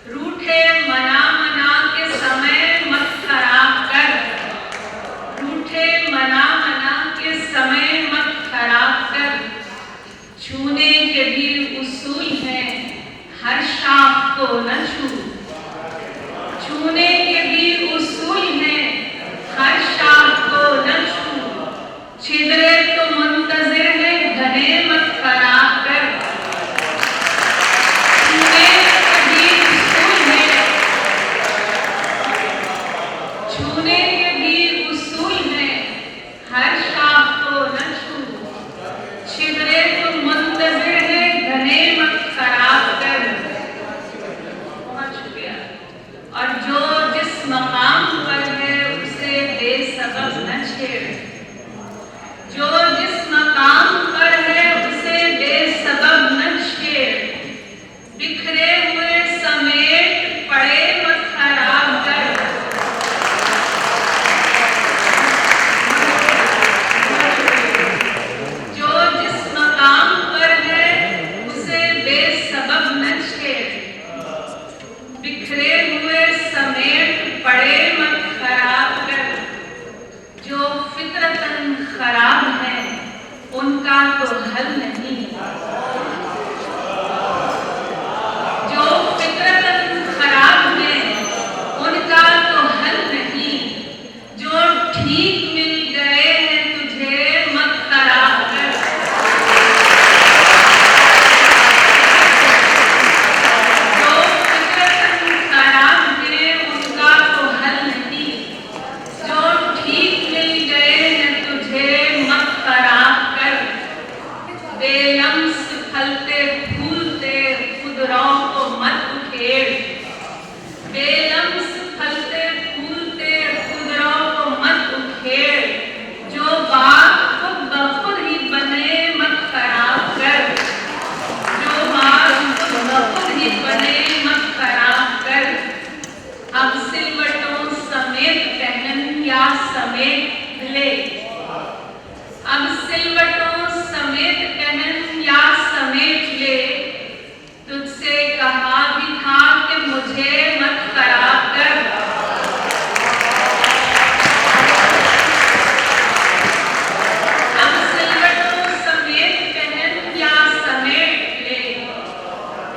रूठे मना मना के समय मत खराब कर। रूठे मना मना के समय मत खराब कर। छूने के भी उसूल हैं, हर शाख को न छू। छूने के भी उसूल हैं, हर शाख को न छू। छिदरे तो मुंतजिर है, घने मत खराब कर। छूने के भी उसूल हैं, छूने के भी उसूल हैं, हर शाख को न छू। छिदरे तो मुंतजिर है, घने मत खराब कर। बहुत शुक्रिया। और जो जिस मकाम पर है उसे बेसबब न छेड़। जो जिस मकाम पर है उसे बेसबब न छेड़। बिखरे हुए समेट पड़े मत खराब कर। खराब है उनका तो हल नहीं, जो फितरतन खराब है उनका तो हल नहीं, जो ठीक मिल गए हैं तुझे मत खराब कर, जो फितरतन खराब है उनका तो हल नहीं, जो ठीक मिल गए हैं तुझे मत खराब कर, बेलम्स फलते फूलते खुदरों को मत उखेड़, बेलम्स फलते फूलते खुदरों को मत उखेड़, जो बाग खुद बखुद ही बने मत खराब कर, जो बाग खुद बखुद ही बने मत खराब कर, अब सिलवटों समेत पहन या समेट ले, अब सिलवटों समेत पहन या समेट ले, तुझसे कहा भी था कि मुझे मत खराब कर, अब सिलवटों समेत पहन या समेट ले,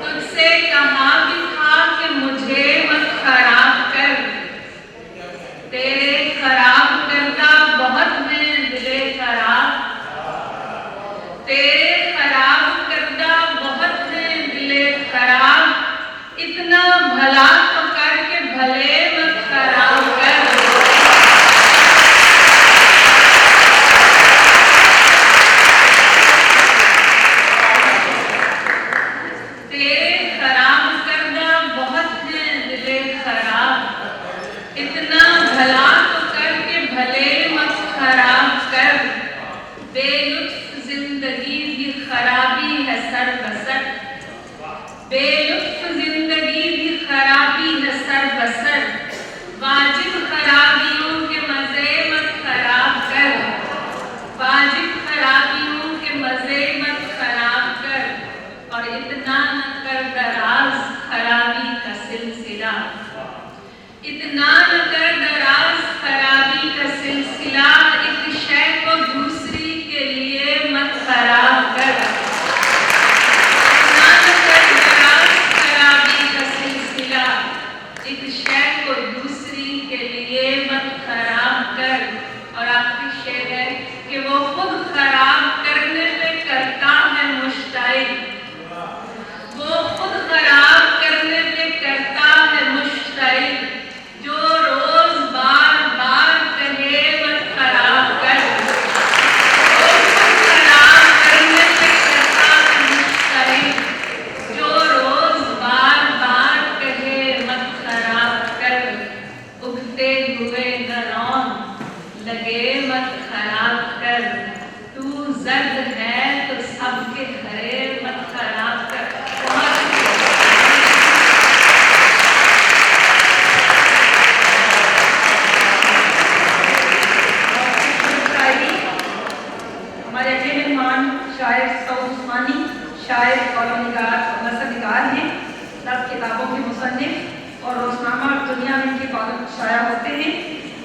तुझसे कहा भी था कि मुझे मत खराब कर, तेरे खराब करदा बहुत है दिले खराब, तेरे खराब करदा बहुत है दिले खराब, इतना भला तो करके भले मत खराब कर, तेरे खराब करदा बहुत है दिले खराब, इतना भला तो करके भले मत खराब कर, बेलुत्फ जिंदगी भी खराबी है सर बसर, बेलुत्फ जिंदगी भी खराबी है सर बसर, वाजिब खराबियों के मजे मत खराब कर, वाजिब खराबियों के मजे मत खराब कर, और इतना न कर दराज खराबी का सिलसिला, इतना न कर दराज खराबी का सिलसिला, एक शय को दूसरी के लिए मत खराब कर, इतना न कर दराज खराबी का सिलसिला, एक शय को दूसरी के लिए मत खराब कर, और आखिरी शेर है कि वो खुद खराब करने पे करता है मुश्ताइल, वो खुद खराब करने पे करता है मुश्ताइल, जो रोज बार बार कहे मत खराब कर, वो खुद खराब करने पे करता है मुश्ताइल, जो रोज बार बार कहे मत खराब कर, उगते हुए न रौन लगे मत खराब कर, तू जर्द है तो सबके हरे मत खराब कर। हमारे अगले मेहमान शायर सऊद उस्मानी, शायर कॉलमनिगार नसरनिगार हैं, 10 किताबों के मुसन्निफ और रोजनामा और दुनिया में इनके कॉलम शाया होते हैं।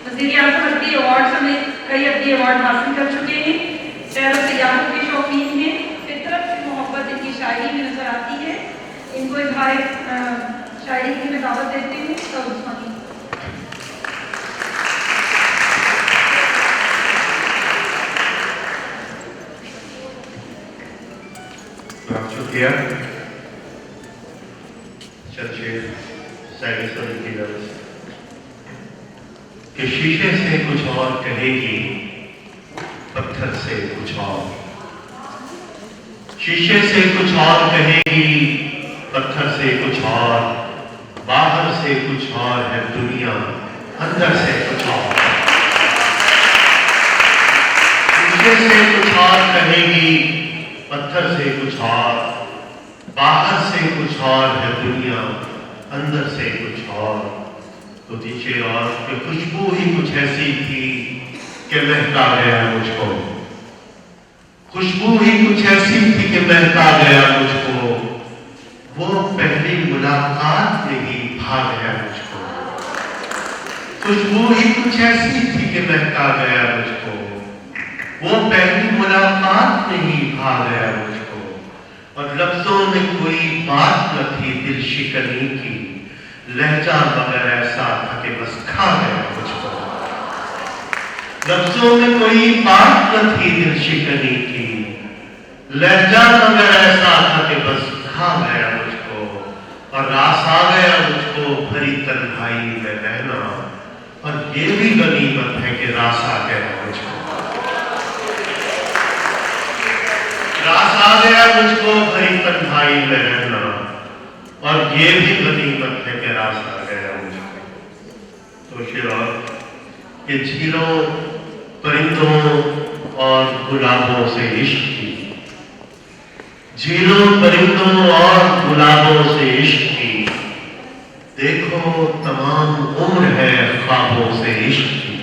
वज़ीर आज़म अदबी अवार्ड समेत कई अदबी अवार्ड हासिल कर चुके हैं, शहर और सयाहों के शौकीन हैं, फितरत से मोहब्बत इनकी शायरी में नजर आती है। इनको इज़हार शायरी की मैं दावत देती हूँ। सऊद उस्मानी। शुक्रिया। चर्चे साइड की लफ्ज़ कि शीशे से कुछ और कहेगी, पत्थर से कुछ और, शीशे से कुछ और कहेगी, पत्थर से कुछ और, बाहर से कुछ और है दुनिया, अंदर से कुछ और, शीशे से कुछ और कहेगी, पत्थर से कुछ और, बाहर से कुछ और है दुनिया, अंदर से कुछ और। तो दीजिए और कि खुशबू ही कुछ ऐसी थी कि महका गया मुझको, खुशबू ही कुछ ऐसी थी कि महका गया मुझको, वो पहली मुलाकात में ही भा गया मुझको, खुशबू ही कुछ ऐसी थी कि महका गया मुझको, वो पहली मुलाकात में ही भा गया मुझको, और लफ्जों में कोई बात न थी दिल शिकनी की, लहजा मगर ऐसा था कि बस खा गया मुझको। लफ्जों में कोई बात न थी दिल शिकनी की, लहजा मगर ऐसा था कि बस खा गया मुझको, और रास आ गया मुझको भरी तन्हाई में रहना, और ये भी गनीमत है कि रास आ गया मुझको। रास आ गया मुझको भरी तन्हाई में रहना, और ये भी गनीमत है कि रास आ गया मुझको। तो शेर ये झीलों परिंदों और गुलाबों से इश्क की, झीलों परिंदों और गुलाबों से इश्क की, देखो तमाम उम्र है ख्वाबों से इश्क की,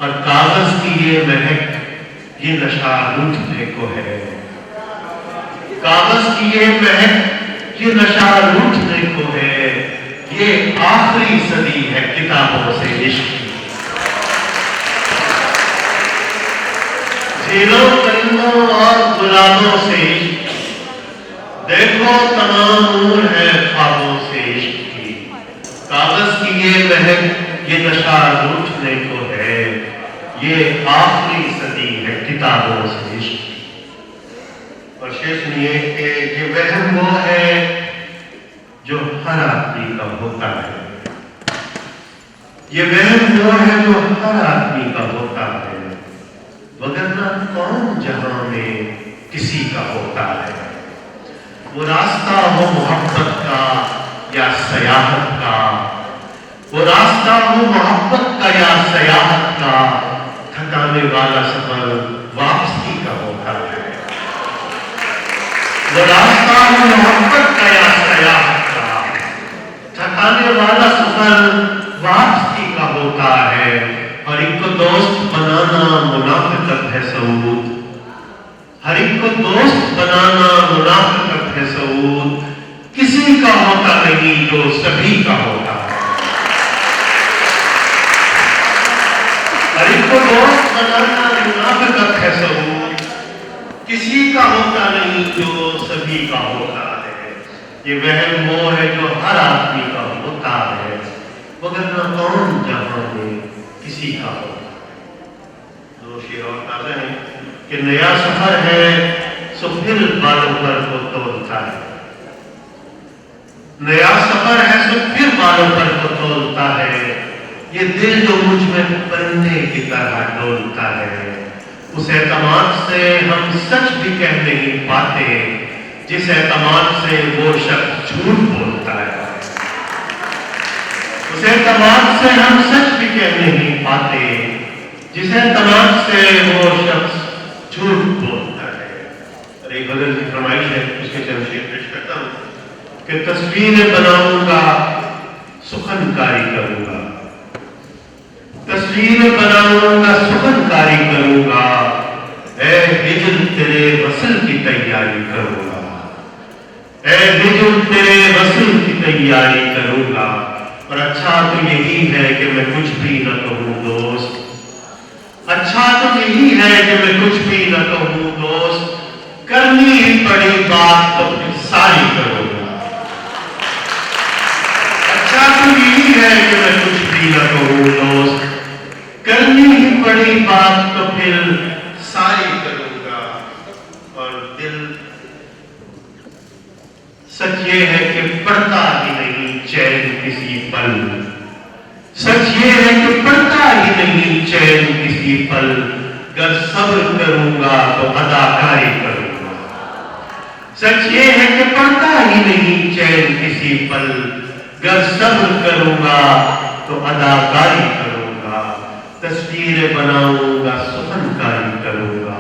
और कागज की ये महक ये नशा लूटने को है, कागज की ये महक ये नशा लूटने को है, ये आखिरी सदी है किताबों से इश्क की। झीलों परिंदों और गुलाबों से इश्क, देखो तमाम उम्र है ख्वाबों से इश्क की, कागज की ये महक ये नशा लूटने को है, ये आखिरी सदी है किताबों से इश्क की। और शेर सुनिए कि ये वहम वो है जो हर आदमी का होता है, ये वहम वो है जो हर आदमी का होता है, वगरना कौन जहां में किसी का होता है। वो रास्ता हो मोहब्बत का या सयाहत का, वो रास्ता हो मोहब्बत का या सयाहत का, थकाने वाला सफर वापसी का होता है। वो रास्ता हो मोहब्बत का या सयाहत का, थकाने वाला सफर वापसी का होता है, हर एक को दोस्त बनाना मुनाफिकत है सऊद, हर एक को दोस्त बनाना मुनाफिकत है सऊद, किसी का होता नहीं जो सभी का होता है। हर एक को दोस्त बनाना मुनाफिकत है सऊद, किसी का होता नहीं जो सभी का होता है। ये वहम वो है जो हर आदमी का होता है, वगरना कौन जहां में किसी का होता है। दो शेर और ताज़ा है कि नया सफर है सो फिर बालों पर को तोलता है, नया सफर है सो फिर बालों पर को तोलता है, ये दिल जो मुझ में परिंदे की तरह डोलता है, उस एतमाद से हम सच भी कह नहीं पाते जिस एतमाद से वो शख्स झूठ बोलता है, उस एतमाद से हम सच भी कह नहीं पाते जिस एतमाद से वो शख्स झूठ बोलता है। और एक गजल की फरमाइश है, उसके चंद शेर पेश करता हूं कि तस्वीरें बनाऊंगा सुखनकारी करूंगा, तस्वीरें बनाऊंगा सुखनकारी करूंगा, ऐ हिजर तेरे वसल की तैयारी करूंगा, ऐ हिजर तेरे वसल की तैयारी करूंगा। और अच्छा तो यही है कि मैं कुछ भी न कहूं दोस्त, अच्छा तो यही है कि मैं कुछ भी न कहूं दोस्त, करनी ही पड़ी बात तो फिर सारी करूंगा। अच्छा तो यही है कि मैं कुछ भी न कहूं दोस्त, करनी ही पड़ी बात तो फिर सारी करूंगा। और दिल सच ये है कि पढ़ता ही नहीं चैन किसी पल, सच ये है कि पढ़ता ही नहीं चैन किसी पल, गर सब्र करूंगा तो अदाकारी करूंगा। सच ये है कि पढ़ता ही नहीं चैन किसी पल, गर सब्र करूंगा तो अदाकारी करूंगा, तस्वीरें बनाऊंगा सुखनकारी करूंगा,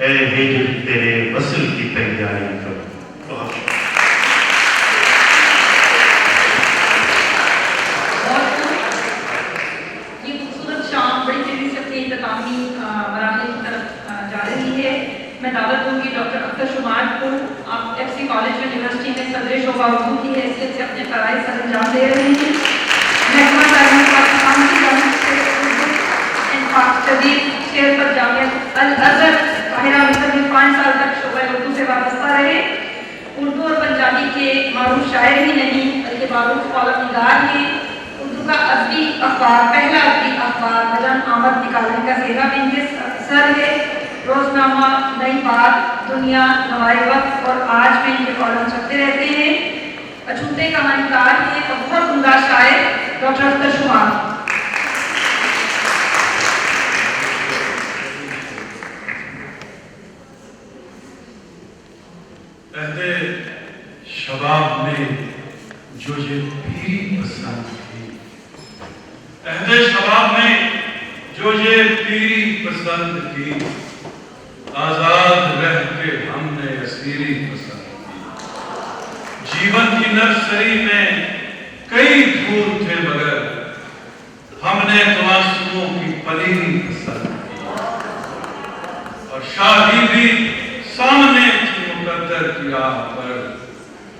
ऐ हिजर तेरे वसल की तैयारी करूंगा। इख्तितामी मराहल की तरफ जा रही है। मैं दावत दूंगी डॉक्टर अख्तर शुमार को, आप एफसी कॉलेज यूनिवर्सिटी में सदर शोबा उर्दू की हैसियत से अपने फ़राइज़ सर अंजाम दे रहे हैं। महकमा तालीम पाकिस्तान की जानिब से शेर पर जामिया अल शायर उर्दू से वाबस्ता रहे। उर्दू और पंजाबी के मारूफ शायर ही नहीं बल्कि मारूफ कॉलम निगार हैं। उर्दू का अदबी अखबार, पहला अदबी अखबार नजम आमद निकालने का सेहरा भी इनके सर है। रोजनामा, नई बात, दुनिया, नवाए वक्त और आज में इनके कॉलम छपते रहते हैं। अछूते कहानीकार हैं और बहुत उम्दा शायर डॉक्टर अख्तर शुमार। अहदे शबाब में जो ये पीरी पसंद थी, अहदे शबाब में जो ये पीरी पसंद थी, आजाद रह के हमने असीरी पसंद की। जीवन की नर्सरी में कई फूल थे मगर हमने तो आंसुओं की पलीरी पसंद की। और शादी भी सामने थी मुकद्दर की राह पर,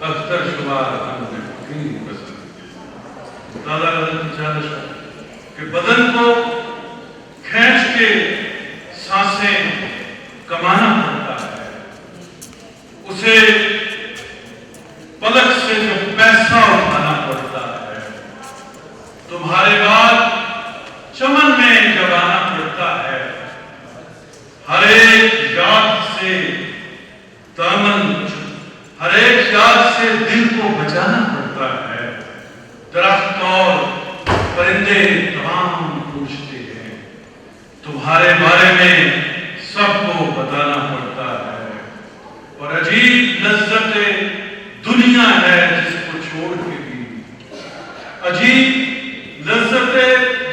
अख्तर शुमार हमने पीरी पसंद की। दादा के बदन को खींच के सांसें कमाना पड़ता है, उसे पलक से जो पैसा उठाना पड़ता है। तुम्हारे बाद चमन में जगाना पड़ता है, हर एक याद से दामन, हर एक याद से दिल को बचाना पड़ता है। दरख्त और परिंदे तमाम पूछते हैं, तुम्हारे बारे में सबको बताना पड़ता है। और अजीब लज्जत दुनिया है जिसको छोड़ के भी, अजीब लज्जत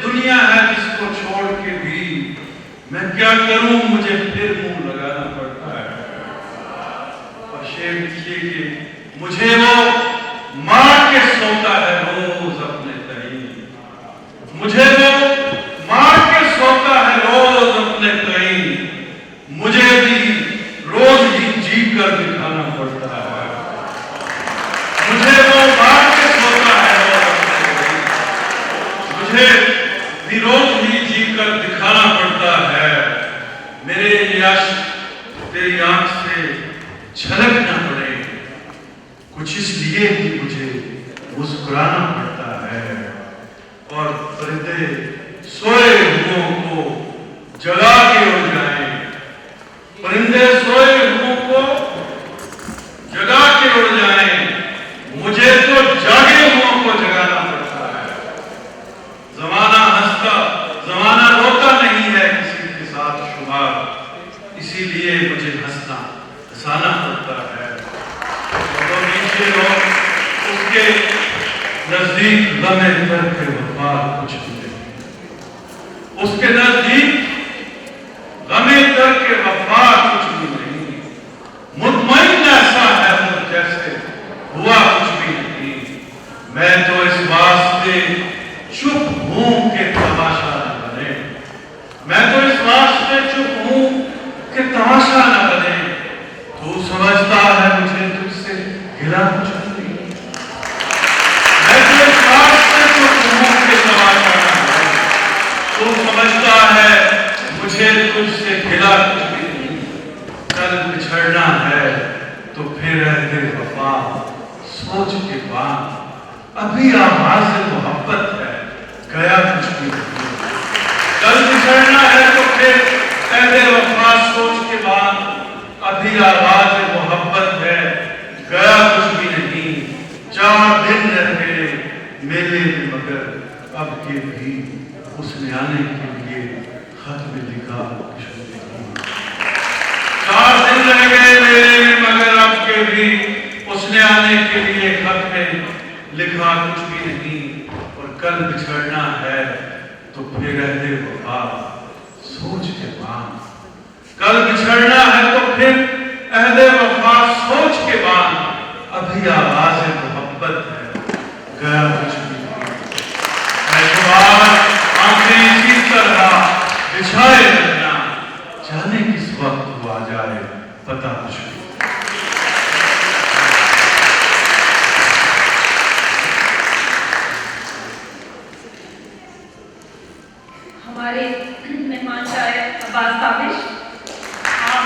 दुनिया है जिसको छोड़ के भी मैं क्या करूं, मुझे फिर मुंह लगाना पड़ता है। और शेर लिखिए कि मुझे वो मार के सोता है रोज अपने तई, मुझे वो मार के सोता है रोज अपने तई, मुझे भी रोज ही जी कर दिखाना पड़ता है। मुझे वो मार के सोता है रोज अपने तई, मुझे भी रोज ही जी कर दिखाना पड़ता है। मेरे यश तेरी आंख से झलक न पड़े, कुछ इसलिए भी मुझे मुस्कुराना पड़ता है। और परिंदे सोए हुओं को जगा के उड़ जाएं, परिंदे सोए हुओं को जगा के उड़ जाएं, मुझे तो जागे हुओं को जगाना पड़ता है। जमाना हंसता, जमाना रोता नहीं है किसी के साथ शुमार, इसीलिए मुझे हंसना हंसाना पड़ता है। तो नीचे लोग उसके नजदीक गमे करके वफा कुछ भी नहीं, उसके नजदीक गमे करके वफा कुछ भी नहीं। मुतमईन ऐसा है वो जैसे हुआ कुछ भी नहीं। मैं तो इस वास्ते चुप हूं कि तमाशा न बने, मैं तो इस वास्ते चुप हूं कि तमाशा न बने। तू समझता है मुझे तुझसे गिला कुछ नहीं, मैं तो इस वास्ते चुप हूं कि तमाशा न बने। तू समझता है मुझे तुझसे गिला कुछ भी नहीं। कल बिछड़ना है तो फिर रहते वफा सोच के बाद, अभी आवाज मोहब्बत है गया कुछ भी नहीं। कल बिछड़ना है तो फिर रहते वफा सोच के बाद, अभी आवाज मोहब्बत है गया कुछ भी नहीं। 4 दिन रह गए मेले में मगर अब के भी उसने आने के लिए खत में लिखा कुछ नहीं। 4 दिन रह गए मेले में मगर अब के भी उसने आने के लिए खत में लिखा कुछ भी नहीं। और कल बिछड़ना है तो फिर रहते वफा सोच के बाद, कल बिछड़ना है तो फिर अहदे वफा सोच के बाद, अभी आवाज मोहब्बत है गया कुछ भी नहीं। आंखें इसी तरह बिछाए रखना, जाने किस वक्त वो आ जाए पता कुछ नहीं। हमारे मेहमान शायर अब्बास ताबिश, आप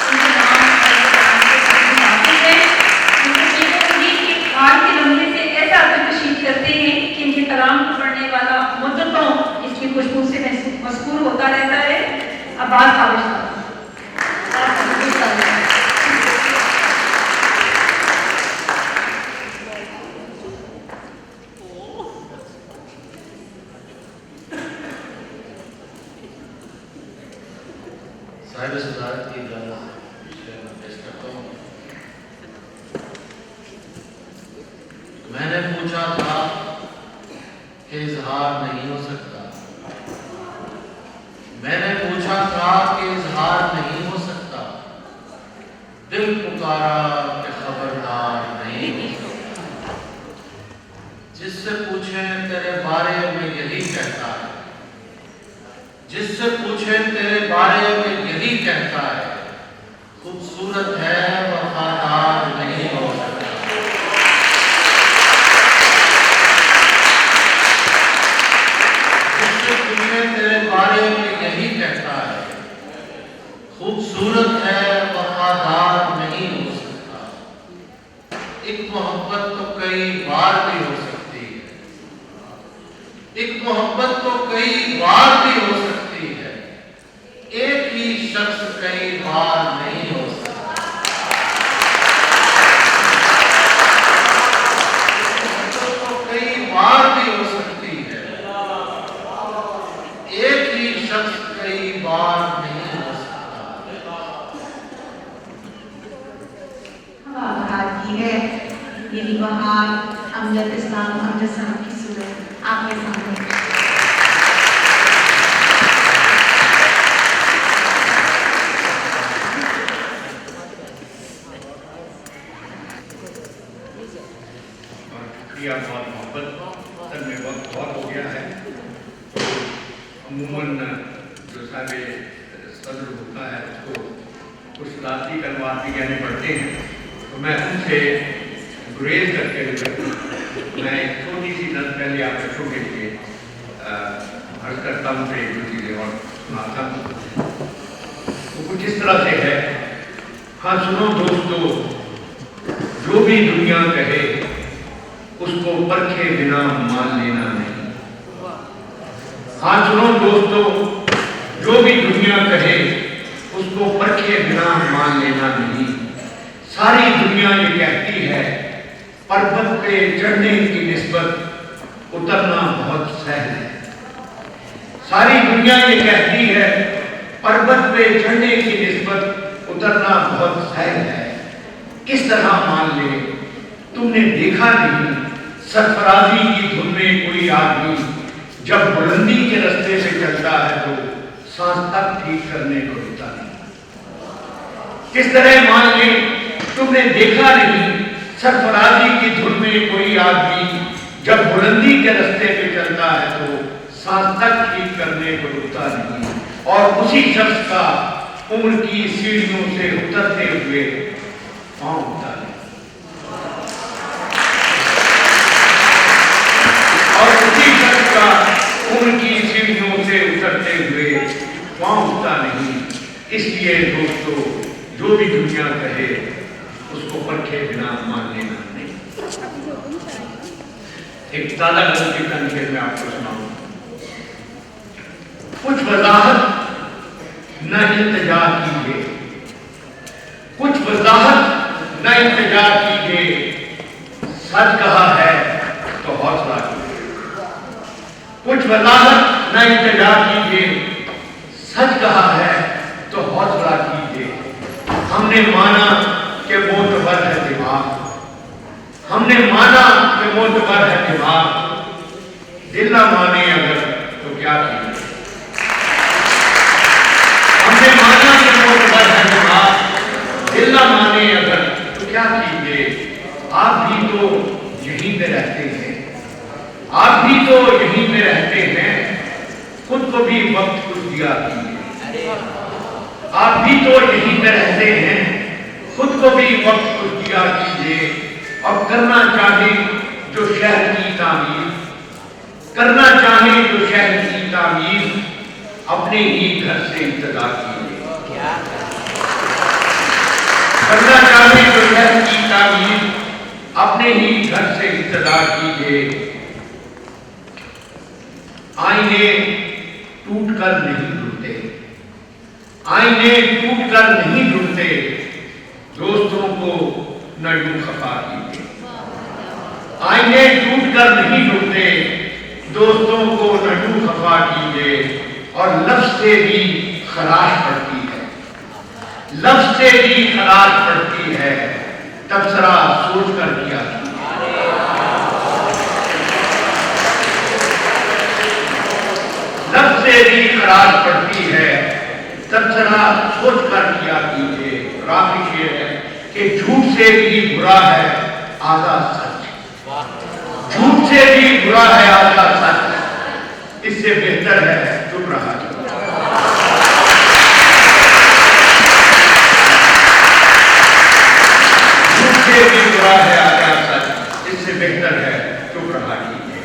उनके नाम अब्बास काबिश साहब। साहिब सदारत की इजाज़त से मैं पेश करता हूँ। मैंने पूछा था कि इजहार नहीं हो सकता, मैंने पूछा था कि इजहार नहीं हो सकता, दिल पुकारा कि खबरदार नहीं हो सकता। जिससे पूछे तेरे बारे में यही कहता है, जिससे पूछे तेरे बारे में यही कहता है, खूबसूरत है वफादार नहीं हो सकता। जिससे पूछे तेरे बारे में यही कहता है, खूबसूरत है वफादार नहीं हो सकता। एक मोहब्बत तो कई बार भी हो सकती है, एक मोहब्बत तो कई बार भी हो सकती है, एक ही शख्स कई बार नहीं हो सकता। तो कई बार भी हो सकती है, एक ही शख्स कई बार नहीं हो सकता। हवा बहार की है ये बहार, अमजद इस्लाम अमजद साहब की सूरत आपके सामने। शुक्रिया, बहुत मोहब्बत। असल में वक्त बहुत हो गया है, तो अमूमन जो सारे सदर होता है उसको कुछ लाती कलमात भी कहने पड़ते हैं, तो मैं उनसे गुरेज करते हुए मैं एक छोटी सी नज़र पहले आप बच्चों के लिए अर्ज करता हूँ, एक दो चीज़ें और सुनाता हूँ। तो कुछ इस तरह से है। हाँ सुनो दोस्तों, जो भी दुनिया कहे उसको परखे बिना मान लेना नहीं। हाँ सुनो दोस्तों, जो भी दुनिया कहे उसको परखे बिना मान लेना नहीं। सारी दुनिया ये कहती है पर्वत पे चढ़ने की निस्बत उतरना बहुत सहल है। सारी दुनिया ये कहती है पर्वत पे चढ़ने की निस्बत उतरना बहुत सहल है। किस तरह मान ले? तुमने देखा नहीं सरफराजी की धुन में कोई आदमी जब बुलंदी के रास्ते से चलता है तो सांस तक ठीक करने को रुकता नहीं। किस तरह मान ले? तुमने देखा नहीं सरफराजी की धुन में कोई आदमी जब बुलंदी के रास्ते पे चलता है तो सांस तक ठीक करने को रुकता नहीं। और उसी शख्स का उम्र की सीढ़ियों से उतरते हुए पांव उठता नहीं। और उसी शख्स का उम्र की सीढ़ियों से उतरते हुए पांव उठता नहीं। इसलिए दोस्तों, जो भी दुनिया कहे उसको परखे बिना मान लेना नहीं। एक ताला गज़ल की तनकीद में आपको सुनाऊं। कुछ वजाहत न इंतजा कीजिए, कुछ वजाहत न इंतजा कीजिए, सच कहा है तो हौसला कीजिए। कुछ वजाहत न इंतजा कीजिए, सच कहा है तो हौसला कीजिए। हमने माना कि मोतबर है दिमाग, हमने माना कि मोतबर है दिमाग, दिल ना माने अगर तो क्या कीजिए। हमने माना कि मोतबर है दिमाग, दिल ना माने अगर तो क्या कीजिए। आप भी तो यहीं पे रहते हैं, आप भी तो यहीं पे रहते हैं, खुद को भी वक्त कुछ दिया कीजिए। आप भी तो यहीं पे रहते हैं, खुद को भी वक्त कुछ दिया कीजिए। और करना चाहे जो शहर की तामीर, करना चाहे जो शहर की तामीर, अपने ही घर से इब्तिदा कीजिए। करना चाहे जो शहर की तामीर, अपने ही घर से इब्तिदा कीजिए। आईने टूट कर नहीं धुलते, आईने टूट कर नहीं जुड़ते, दोस्तों को न यूं खफा कीजिए। आईने टूट कर नहीं जुड़ते, दोस्तों को न यूं खफा कीजिए। और लफ्ज से भी खराश पड़ती है, लफ्ज से भी खराश पड़ती है, तबसरा सोच कर किया। लफ्ज से भी खराश पड़ती है, तबसरा सोच कर किया कीजिए। और आखिरी शेर है कि झूठ से भी बुरा है आधा सच, झूठ से भी बुरा है आधा सच, इससे बेहतर है चुप रहा। झूठ से भी बुरा है आधा सच, इससे बेहतर है चुप रहा कीजिए।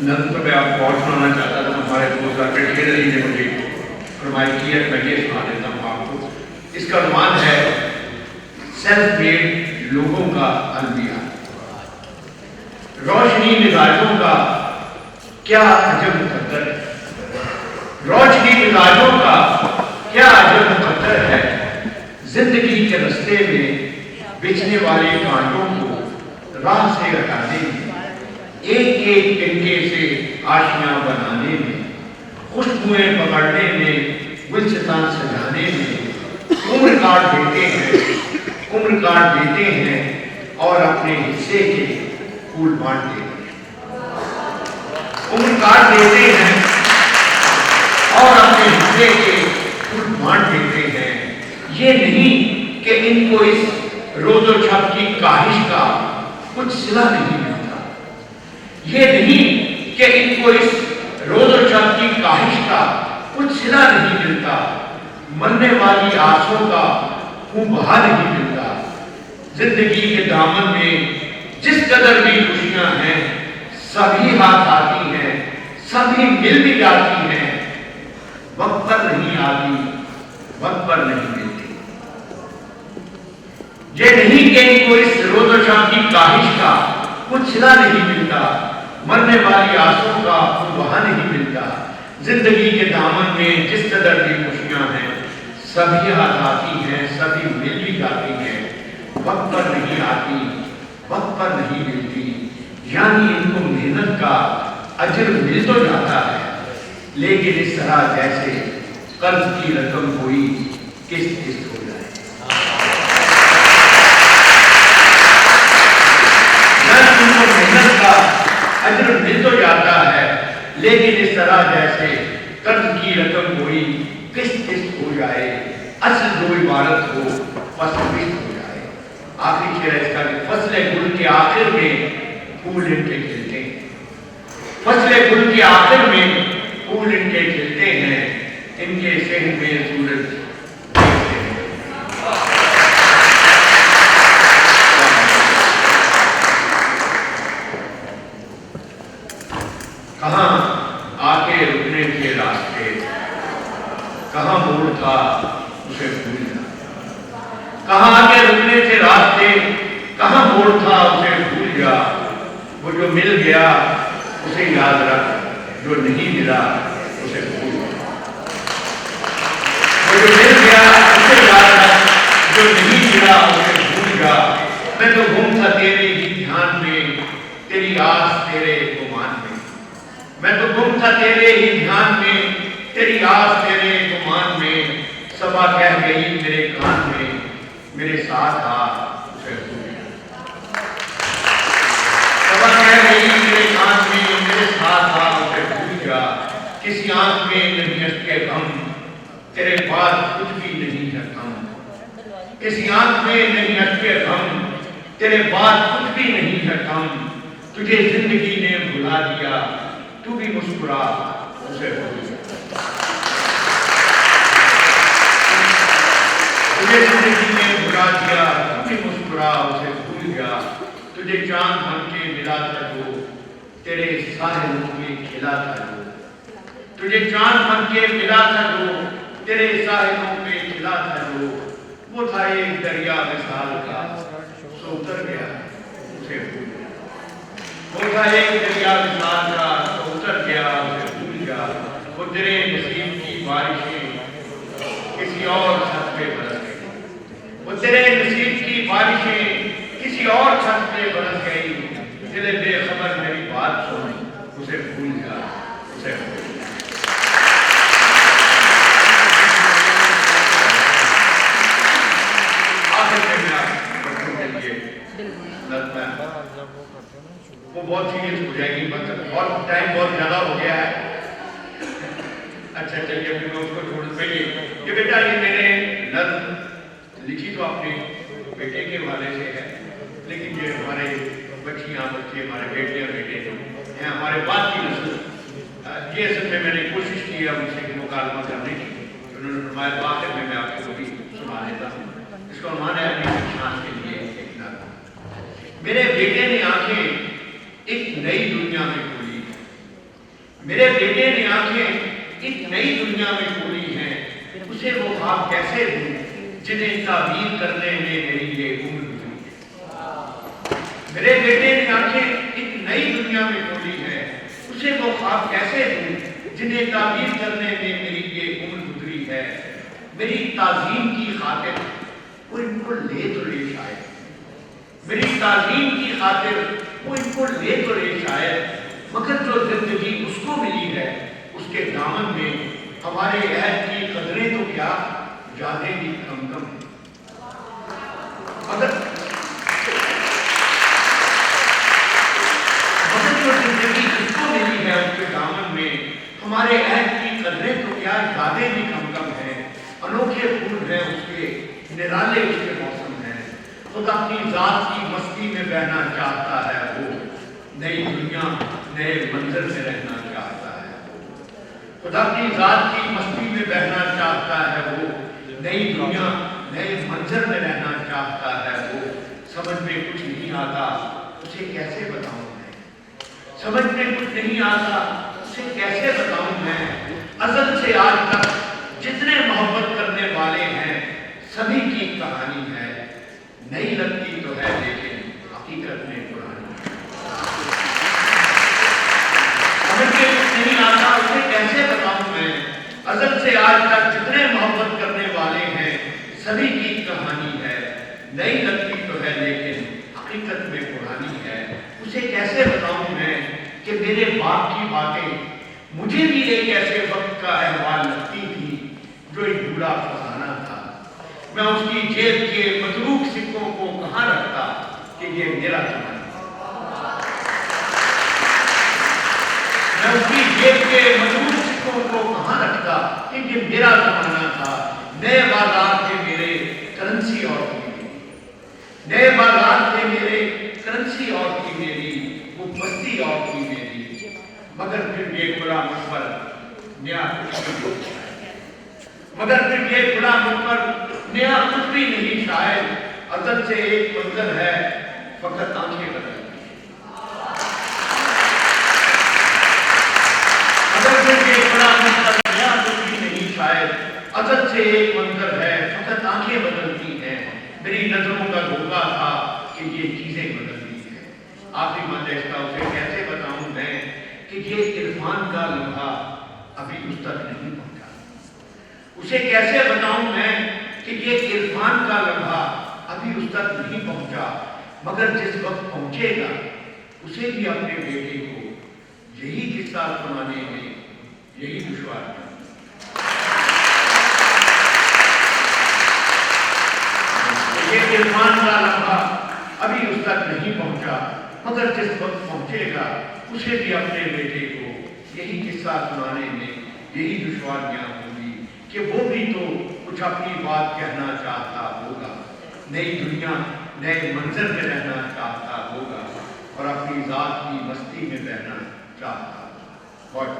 नंतर मैं आपको और सुनाना चाहता था, हमारे दोस्त डॉक्टर अली ने मुझे फरमाइश की है, मैं ये सुना देता हूँ आपको। इसका अनुमान है सेल्फ मेड लोगों का अलविया। रोशनी मिजाजों का क्या अजब मुकद्दर है, रोशनी मिजाजों का क्या अजब मुकद्दर है। जिंदगी के रास्ते में बिछने वाले कांटों को राह से हटाने में, एक एक तिनके से आशियां बनाने में, खुशबुएं पकड़ने में, गुलशतान सजाने में उम्र काट देते हैं, उम्र काट देते हैं और अपने हिस्से के फूल बांट देते हैं। उम्र काट देते हैं और अपने हिस्से के फूल बांट देते हैं। ये नहीं कि इनको इस रोजो छप की काहिश का कुछ सिला नहीं मिलता, ये नहीं कि इनको इस रोजो छप की काहिश का कुछ सिला नहीं मिलता। मरने वाली आंसुओं का मुंह बहा नहीं मिलता। जिंदगी के दामन में जिस कदर भी खुशियां हैं, सभी हाथ आती हैं, सभी मिल भी जाती हैं, वक्त पर नहीं आती, वक्त पर नहीं मिलती। ये नहीं कि इनको इस रोज़ो शाम की काहिश का कुछ सिला नहीं मिलता, मरने वाली आंसुओं का मुंह बहा नहीं मिलता। जिंदगी के दामन में जिस कदर भी खुशियां हैं, सभी हाथ आती हैं, सभी मिल भी जाती हैं, वक्त पर नहीं आती, वक्त पर नहीं मिलती। यानी इनको मेहनत का अजर मिल तो जाता है, लेकिन इस तरह जैसे कर्ज की रकम कोई किस्त किस्त हो जाए। इनको मेहनत का अजर मिल तो जाता है, लेकिन इस तरह जैसे कर्ज की रकम कोई किस्त किस्त हो जाए। असल जो इबारत हो फसल हो जाए। आखिरी शेर इसका, फसले गुल के आखिर में फूल इनके खिलते हैं, फसले गुल के आखिर में फूल इनके खिलते हैं, इनके सेहन में सूरज देखते हैं। कहाँ आके रुकने के रास्ते, कहाँ मोड़ था उसे भूल जा। कहाँ आके रुकने के रास्ते, कहाँ मोड़ था उसे भूल जा। वो जो मिल गया उसे याद रख, जो नहीं मिला उसे भूल जा। वो जो मिल गया उसे याद रख, जो नहीं मिला उसे भूल जा। मैं तो गुम था तेरे ही ध्यान में, तेरी आस तेरे गुमान में। मैं तो गुम था तेरे ही ध्यान में, तेरी आस तेरे गुमान में। सबा कह गई मेरे कान में, मेरे साथ आ उसे भूल जा। सबा कह गई मेरे कान में, मेरे साथ आ उसे भूल जा। किसी आंख में नहीं अटके गम, तेरे बाद कुछ भी नहीं है कम। किसी आंख में नहीं अटके गम, तेरे बाद कुछ भी नहीं है कम। तुझे जिंदगी ने भुला दिया, तू भी मुस्कुरा उसे भूल जा। तुझे जिंदगी ने भुला दिया, तू भी मुस्कुरा उसे भूल जा। तुझे चांद बन के मिला था जो, तेरे साहिलों में खिला था जो। तुझे चांद बन के मिला था जो, तेरे साहिलों में खिला था जो। वो था एक दरिया विशाल का, सो उतर गया उसे भूल जा। वो था एक दरिया विशाल का, सो उतर गया उसे भूल जा। वो तेरे नसीब की बारिशें किसी और छत पे बरस गई, वो तेरे नसीब की बारिशें किसी और छत पे बरस गई। तेरे बेखबर मेरी बात सुन, उसे भूल जा, उसे भूल जा। आखिर में मैं बच्चों के लिए वो बहुत सीरियस हो जाएगी, मतलब और टाइम बहुत ज्यादा हो गया है। अच्छा चलिए फिर मैं उसको छोड़ देंगे। ये बेटा ये मैंने नज़्म लिखी तो अपने बेटे के हवाले से है, लेकिन ये हमारे बच्चियाँ बच्चे हमारे बेटियाँ बेटे जो हैं हमारे बाद की नस्ल, ये असल में मैंने कोशिश की है उनसे मुकालमा करने की। उन्होंने फरमाया आखिर में मैं आपको भी सुना देता हूँ। इसका उन्होंने अपनी पहचान के लिए एक नारा, मेरे बेटे ने आंखें एक नई दुनिया में खोली, मेरे बेटे ने आंखें एक नई दुनिया में खोली हैं, उसे वो ख्वाब कैसे दूं जिन्हें ताबीर करने में मेरी ये उम्र गुजरी। मेरे बेटे ने आंखें एक नई दुनिया में खोली है, उसे वो ख्वाब कैसे दूं जिन्हें ताबीर करने में मेरी ये उम्र गुजरी है। मेरी ताजीम की खातिर वो इनको ले तो ले शायद, मेरी ताजीम की खातिर वो इनको ले तो ले शायद, मगर जो जिंदगी उसको मिली है उसके दामन में हमारे अहद की कदरें तो क्या यादें भी कम कम। मगर जो जिंदगी उसको मिली है उसके दामन में हमारे अहद की कदरें तो क्या यादें भी कम कम है। अनोखे फूल हैं उसके, निराले उसके मौसम हैं। खुदा अपनी जात की मस्ती में बहना चाहता है वो, नई दुनिया नए मंजर में रहना चाहता है। खुदा अपनी जात की मस्ती में बहना चाहता है वो, नई दुनिया नए मंजर में रहना चाहता है वो। समझ में कुछ नहीं आता उसे कैसे बताऊं मैं, समझ में कुछ नहीं आता उसे कैसे बताऊं मैं। अज़ल से आज तक जितने मोहब्बत करने वाले हैं सभी की कहानी है, नई लगती तो है लेकिन हकीकत में पुरानी। समझ में कुछ नहीं आता उसे कैसे बताऊं मैं। अज़ल से आज तक जितने मोहब्बत करने वाले हैं सभी की कहानी है, नई लगती तो है लेकिन हकीकत में पुरानी है। उसे कैसे बताऊं मैं कि मेरे बाप की बातें मुझे भी एक ऐसे वक्त का अहवाल लगती थी जो एक बूढ़ा फसाना था। मैं उसकी जेब के मतरूक सिक्कों को कहाँ रखता कि ये मेरा जमाना, मैं उसकी जेब के मतरूक सिक्कों को कहाँ रखता कि ये मेरा जमाना था। नए बाजार थे मेरे करेंसी और थी मेरी, नए बाजार थे मेरे करेंसी और थी मेरी, वो बस्ती और थी मेरी, मगर फिर ये खुला मुझ पर नया कुछ भी, मगर फिर ये खुला मुझ पर नया कुछ भी नहीं शायद। अज़ल से एक मंजर है फकत आंखें बदलती, मगर फिर ये खुला मुझ पर नया कुछ भी नहीं शायद। अज़ल से एक मंजर है फकत आंखें बदलती हैं, मेरी नजरों का धोखा था कि ये चीजें बदलती हैं। आखिरी मंजर इसका उसे कैसे बताऊं मैं कि ये इरफान का लम्हा अभी उस तक नहीं पहुंचा। उसे कैसे बताऊं मैं कि ये इरफान का लम्हा अभी उस तक नहीं पहुंचा, मगर जिस वक्त पहुंचेगा उसे भी अपने बेटे को यही किस्सा सुनाने में यही दुश्वार है। ये इरफान का लम्हा अभी उस तक नहीं पहुंचा, मगर जिस वक्त पहुंचेगा उसे भी अपने बेटे को यही किस्सा सुनाने में यही दुश्वारियां होंगी कि वो भी तो कुछ अपनी बात कहना चाहता होगा, नई दुनिया नए मंजर में रहना चाहता होगा और अपनी जात की मस्ती में रहना चाहता होगा।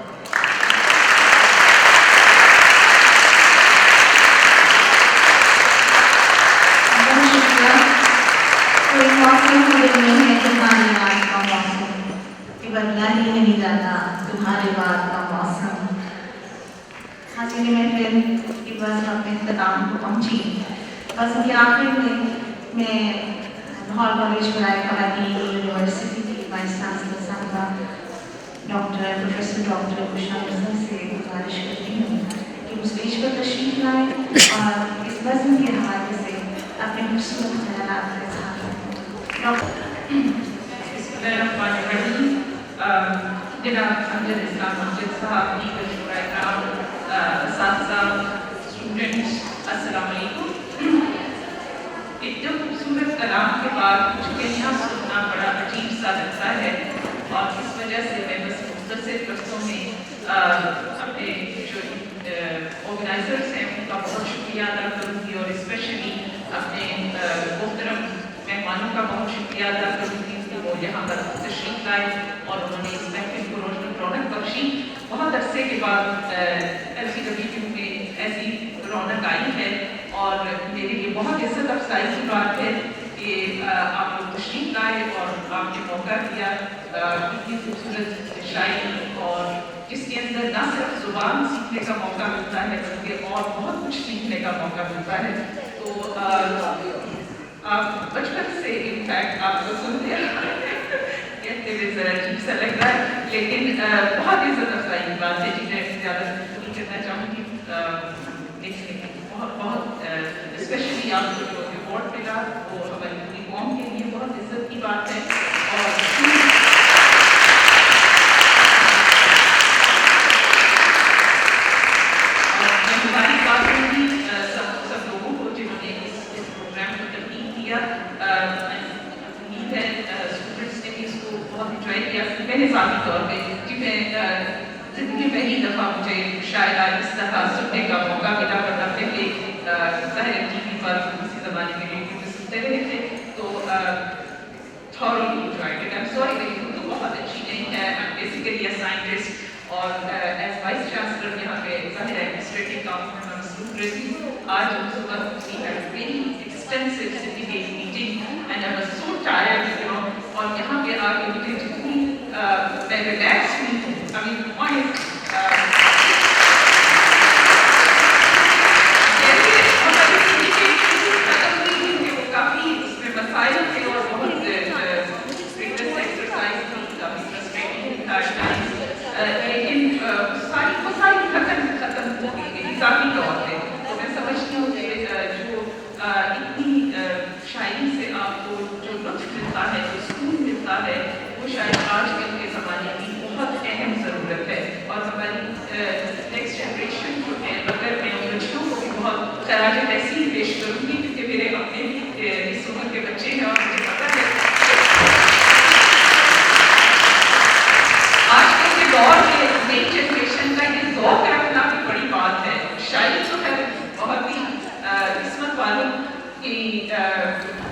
कोई मौसम नहीं है तुम्हारी याद का मौसम, कि बदला ही नहीं जाता तुम्हारे बाद का मौसम। हाजिरी में फिर की बस अपने इख्तिताम को पहुंची। बस अभी आखिर में मैं लाहौर कॉलेज ख़वातीन यूनिवर्सिटी की वाइस चांसलर साहिबा प्रोफेसर डॉक्टर उषा मिर्ज़ा से गुजारिश करती हूँ कि वो स्टेज पर तशरीफ लाएं और इस वज़न के हवाले से अपने खूबसूरत ख्यालात के साथ जनाब अमजद इस्लाम मस्जिद साहब की स्टूडेंट्स अस्सलाम वालेकुम। इतना खूबसूरत कलाम के बाद मुझे यहाँ सुनना बड़ा अजीब सा लगता है और इस वजह से मैं बस मुख्तसर लफ्ज़ों में अपने जो ऑर्गेनाइजर्स हैं उनका बहुत शुक्रिया अदा करूँगी और स्पेशली अपने मोहतरम मेहमानों का बहुत शुक्रिया अदा करूँगी कि वो यहाँ पर तशरीफ लाए और उन्होंने इस महफिल को रौनक बख्शी। बहुत अरसे के बाद LCWQ में ऐसी रौनक आई है और मेरे लिए बहुत इज्जत अफजाई की बात है कि आप लोग तशरीफ लाए और आपने मौका दिया इतनी खूबसूरत शायरी और जिसके अंदर न सिर्फ जुबान सीखने का मौका मिलता है बल्कि और बहुत कुछ सीखने का मौका मिलता है। तो आप बचपन से इनफैक्ट आपको सुनते कहते हुए ज़रा अजीब सा लग रहा है लेकिन बहुत इज्जत अफजाई की बात है जिन्हें ज़्यादा नहीं करना चाहूँगी। लेकिन बहुत स्पेशली आपको जो अवार्ड मिला वो हमारी पूरी कौम के लिए बहुत इज्जत की बात है। और मैं हमारी बात करूँगी सब लोगों को जिन्होंने इस प्रोग्राम को तरतीब दिया। उम्मीद है स्टूडेंट्स ने भी इसको बहुत इंजॉय किया। मैंने ज़ाती तौर पर जिन्हें ज़िंदगी में पहली दफ़ा मुझे शायद इस तरह सुनने का मौका मिला वरना पहले ज़ाहिर TV पर किसी ज़माने में रेडियो में सुनते रहे थे तो thoroughly enjoyed it. I'm sorry मेरी उर्दू बहुत अच्छी नहीं है। I'm basically a scientist और as vice chancellor यहाँ पे ज़ाहिर administrative काम में मैं मसरूफ़ रहती हूँ। आज सुबह we had a very extensive city-based meeting and I was so tired, you know, और यहाँ पे आके मुझे जितनी मैं relaxed हुई थी। I mean, one is काफ़ी उसमें मसाइल थे और बहुत स्ट्रिक्टेस्ट एक्सरसाइज थी, काफ़ी फ्रस्ट्रेटिंग था लेकिन सारी मसाइल खत्म हो गई इजाफी तौर पे। तो मैं समझती हूँ कि जो इतनी शायरी से आपको जो लुत्फ मिलता है जो सुकून मिलता है वो शायद आजकल के ज़माने की बहुत अहम ज़रूरत है। और हमारी नेक्स्ट जनरेशन जो है अगर मैं उन बच्चों को भी बहुत खराज तहसीन पेश करूँगी क्योंकि मेरे अपने भी इस उम्र के बच्चे हैं और मुझे पता है आजकल के दौर में नई जनरेशन का ये ज़ौक़ रखना भी बड़ी बात है। शायद तो है बहुत ही किस्मत वालों की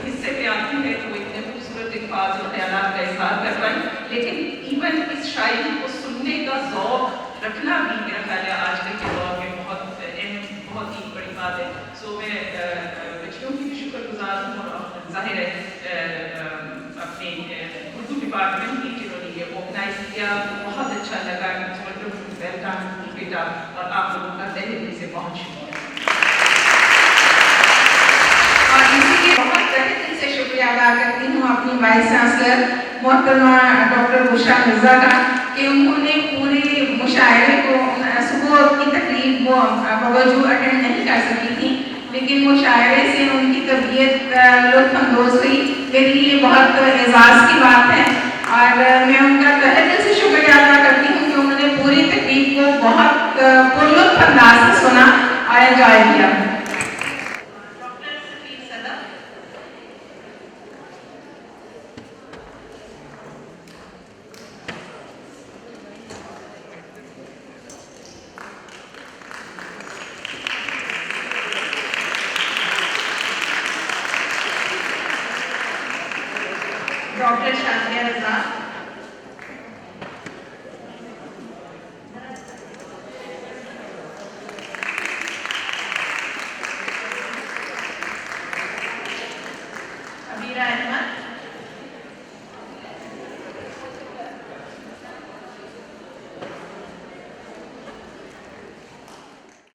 हिस्से में आती है तो इतने खूबसूरत अल्फाज और ख्यालात का इज़हार कर पाई लेकिन इवन इस शायरी को सुनने का ज़ौक़ रखना भी मेरा ख्याल है आजकल के दौर में बहुत ही बड़ी बात है। सो मैं बच्चियों की भी शुक्रगुजार हूँ और ज़ाहिर है अपने उर्दू डिपार्टमेंट की जिन्होंने ये ऑर्गेनाइज किया बहुत अच्छा लगा। वेलकम बेटा और आप लोगों का तहे दिल से बहुत शुक्रिया। और इसीलिए बहुत तहे दिल से शुक्रिया अदा करती हूँ अपनी वाइस चांसलर मोहतरमा डॉक्टर उषा मिर्ज़ा का कि उन्होंने पूरे मुशायरे को सुबह की तकरीब वो बवजूद अटेंड नहीं कर सकी थी लेकिन मुशायरे से उनकी तबीयत लुत्फ़अंदोज़ हुई। मेरे लिए बहुत एजाज़ की बात है और मैं उनका तहे दिल से शुक्रिया अदा करती हूँ कि उन्होंने पूरी तकरीब को बहुत पुरलुत्फ़ अंदाज से सुना और एंजॉय किया। डॉक्टर शाज़िया रज़ा